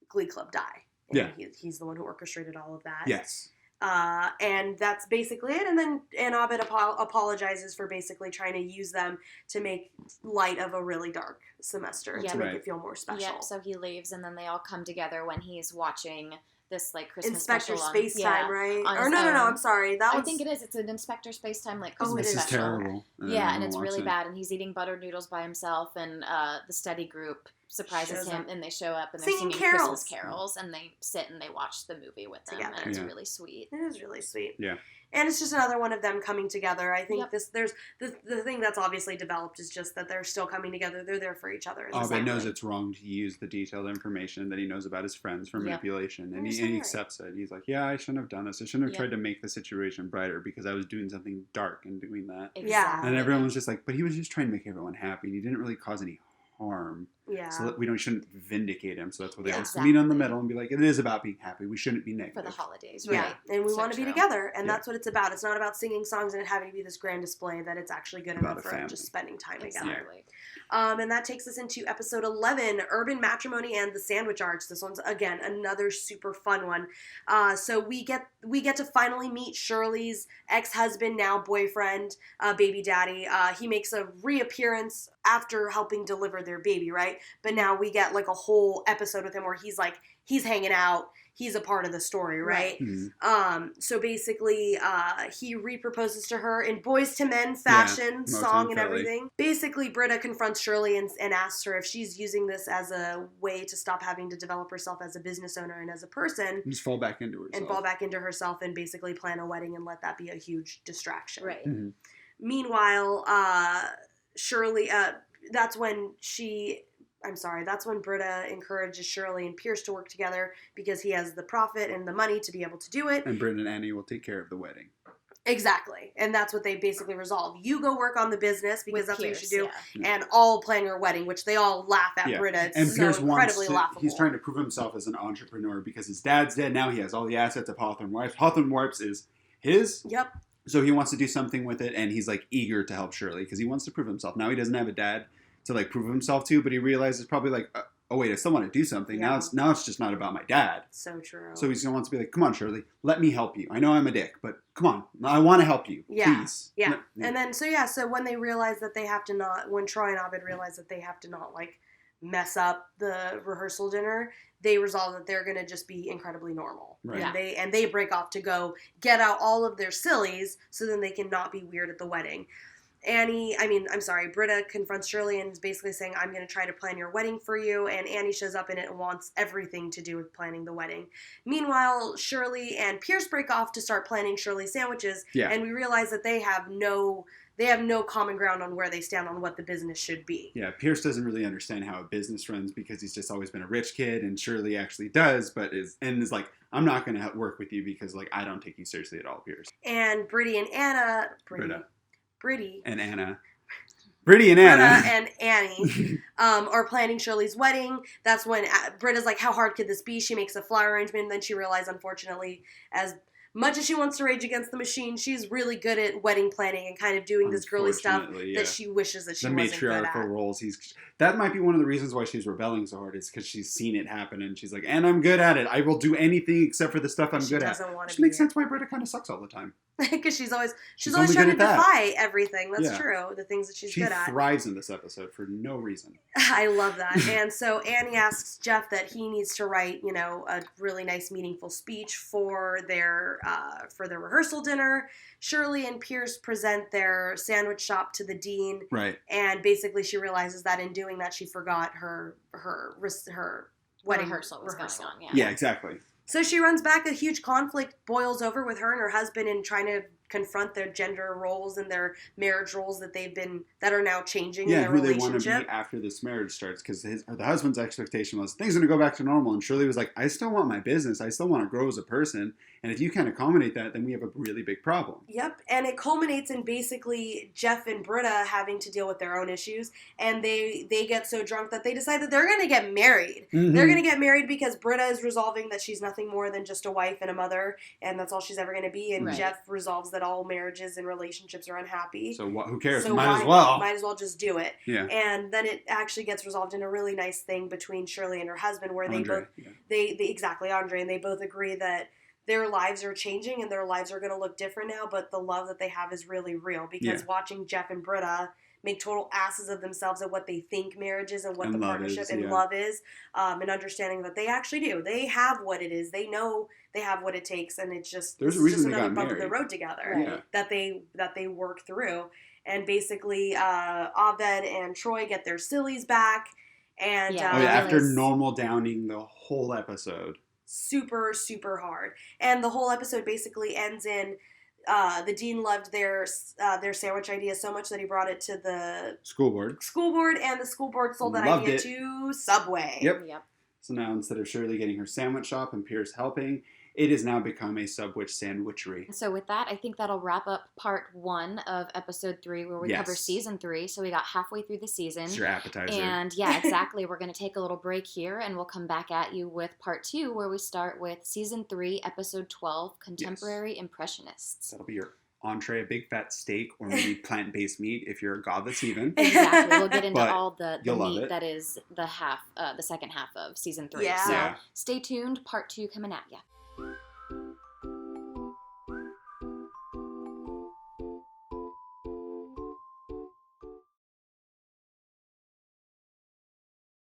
Glee Club die. And he's the one who orchestrated all of that.
Yes.
And that's basically it. And then Abed apologizes for basically trying to use them to make light of a really dark semester to make it feel more special.
Yep, so he leaves, and then they all come together when he's watching this, like, Christmas
Inspector
special
Spacetime, right? Or no, I'm sorry. I
think it is. It's an Inspector Spacetime, like, Christmas
special.
This is
terrible.
Yeah, and it's really bad, and he's eating buttered noodles by himself, and the study group surprises him, and they show up, and they're singing Christmas carols, and they sit and they watch the movie with them, and it's really sweet.
It is really sweet.
Yeah.
And it's just another one of them coming together. I think there's the thing that's obviously developed is just that they're still coming together. They're there for each other.
Abed knows it's wrong to use the detailed information that he knows about his friends for manipulation. And he accepts it. He's like, yeah, I shouldn't have done this. I shouldn't have tried to make the situation brighter because I was doing something dark and doing that.
Exactly. Yeah.
And everyone was just like, but he was just trying to make everyone happy. And he didn't really cause any harm.
Yeah.
So that we shouldn't vindicate him. So that's why they all meet on the middle and be like, it is about being happy. We shouldn't be negative.
For the holidays,
right? Yeah. And we want to be together. And that's what it's about. It's not about singing songs and it having to be this grand display, that it's actually good enough for just spending time together. And that takes us into episode 11, Urban Matrimony and the Sandwich Arts. This one's, again, another super fun one. So we get to finally meet Shirley's ex-husband, now boyfriend, baby daddy. He makes a reappearance after helping deliver their baby, right? But now we get like a whole episode with him where he's hanging out. He's a part of the story, right? Mm-hmm. So basically, he reproposes to her in Boys to Men fashion, song and everything. Basically, Britta confronts Shirley and asks her if she's using this as a way to stop having to develop herself as a business owner and as a person.
Just fall back into herself.
And fall back into herself and basically plan a wedding and let that be a huge distraction.
Right.
Mm-hmm.
Meanwhile, Shirley, that's when Britta encourages Shirley and Pierce to work together because he has the profit and the money to be able to do it.
And Britta and Annie will take care of the wedding.
Exactly. And that's what they basically resolve. You go work on the business because that's Pierce, what you should do. Yeah. And I'll plan your wedding, which they all laugh at Britta. It's so Pierce incredibly laughable.
He's trying to prove himself as an entrepreneur because his dad's dead. Now he has all the assets of Hawthorne Wipes. Hawthorne Wipes is his.
Yep.
So he wants to do something with it, and he's like eager to help Shirley because he wants to prove himself. Now he doesn't have a dad to like prove himself to, but he realizes probably like, oh wait, I still want to do something. Yeah. Now it's just not about my dad.
So true.
So he's gonna want to be like, come on, Shirley, let me help you. I know I'm a dick, but come on, I want to help you.
Yeah.
Please.
Yeah. And then so when they realize that they have to not, when Troy and Abed realize that they have to not like mess up the rehearsal dinner, they resolve that they're gonna just be incredibly normal.
Right.
And they break off to go get out all of their sillies so then they can not be weird at the wedding. Britta confronts Shirley and is basically saying, I'm going to try to plan your wedding for you, and Annie shows up in it and wants everything to do with planning the wedding. Meanwhile, Shirley and Pierce break off to start planning Shirley's sandwiches, and we realize that they have no common ground on where they stand on what the business should be.
Yeah, Pierce doesn't really understand how a business runs because he's just always been a rich kid, and Shirley actually does, but is like, I'm not going to work with you because like I don't take you seriously at all, Pierce.
And Britta and Anna
and
Annie are planning Shirley's wedding. That's when Britta's like, how hard could this be? She makes a flower arrangement, and then she realizes, unfortunately, as much as she wants to rage against the machine, she's really good at wedding planning and kind of doing this girly stuff that she wishes that she wasn't good at. The
matriarchal roles. That might be one of the reasons why she's rebelling so hard, is because she's seen it happen, and she's like, and I'm good at it. I will do anything except for the stuff I'm good at. Which makes sense why Britta kind of sucks all the time.
Because she's always trying to defy everything. That's true. The things that she's good at.
She thrives in this episode for no reason.
I love that. And so Annie asks Jeff that he needs to write, a really nice, meaningful speech for their rehearsal dinner. Shirley and Pierce present their sandwich shop to the dean.
Right.
And basically she realizes that in doing that she forgot her wedding
rehearsal was going on.
Yeah, exactly.
So she runs back. A huge conflict boils over with her and her husband in trying to confront their gender roles and their marriage roles that are now changing
yeah,
in their
who
relationship.
they want to be after this marriage starts, because the husband's expectation was things are going to go back to normal, and Shirley was like, I still want my business, I still want to grow as a person, and if you can't accommodate that, then we have a really big problem.
Yep, and it culminates in basically Jeff and Britta having to deal with their own issues, and they get so drunk that they decide that they're going to get married.
Mm-hmm.
They're going to get married because Britta is resolving that she's nothing more than just a wife and a mother, and that's all she's ever going to be, and Jeff resolves that all marriages and relationships are unhappy.
So who cares?
So
might as
well just do it.
Yeah.
And then it actually gets resolved in a really nice thing between Shirley and her husband, where
Andre,
they exactly Andre, and they both agree that their lives are changing and their lives are going to look different now, but the love that they have is really real, because watching Jeff and Britta make total asses of themselves at what they think marriage is and what the partnership and love is, and understanding that they actually do. They have what it is. They know they have what it takes, and it's just
there's a reason
just
they
another
got
bump
married.
in the road together that they work through. And basically, Abed and Troy get their sillies back, and
after normal downing the whole episode.
Super, super hard. And the whole episode basically ends in the dean loved their sandwich idea so much that he brought it to the school board, and the school board sold that idea to Subway.
Yep. So now instead of Shirley getting her sandwich shop and Pierce helping, it has now become a Subway sandwichery.
So with that, I think that'll wrap up part 1 of episode 3, where we cover season 3. So we got halfway through the season.
It's your appetizer.
And yeah, exactly. We're going to take a little break here, and we'll come back at you with part 2, where we start with season 3, episode 12, Contemporary Impressionists.
That'll be your entree, a big fat steak, or maybe plant-based meat if you're a god that's even.
Exactly. We'll get into all the meat
it.
that is the second half of season 3.
Yeah.
So stay tuned. Part 2 coming at you.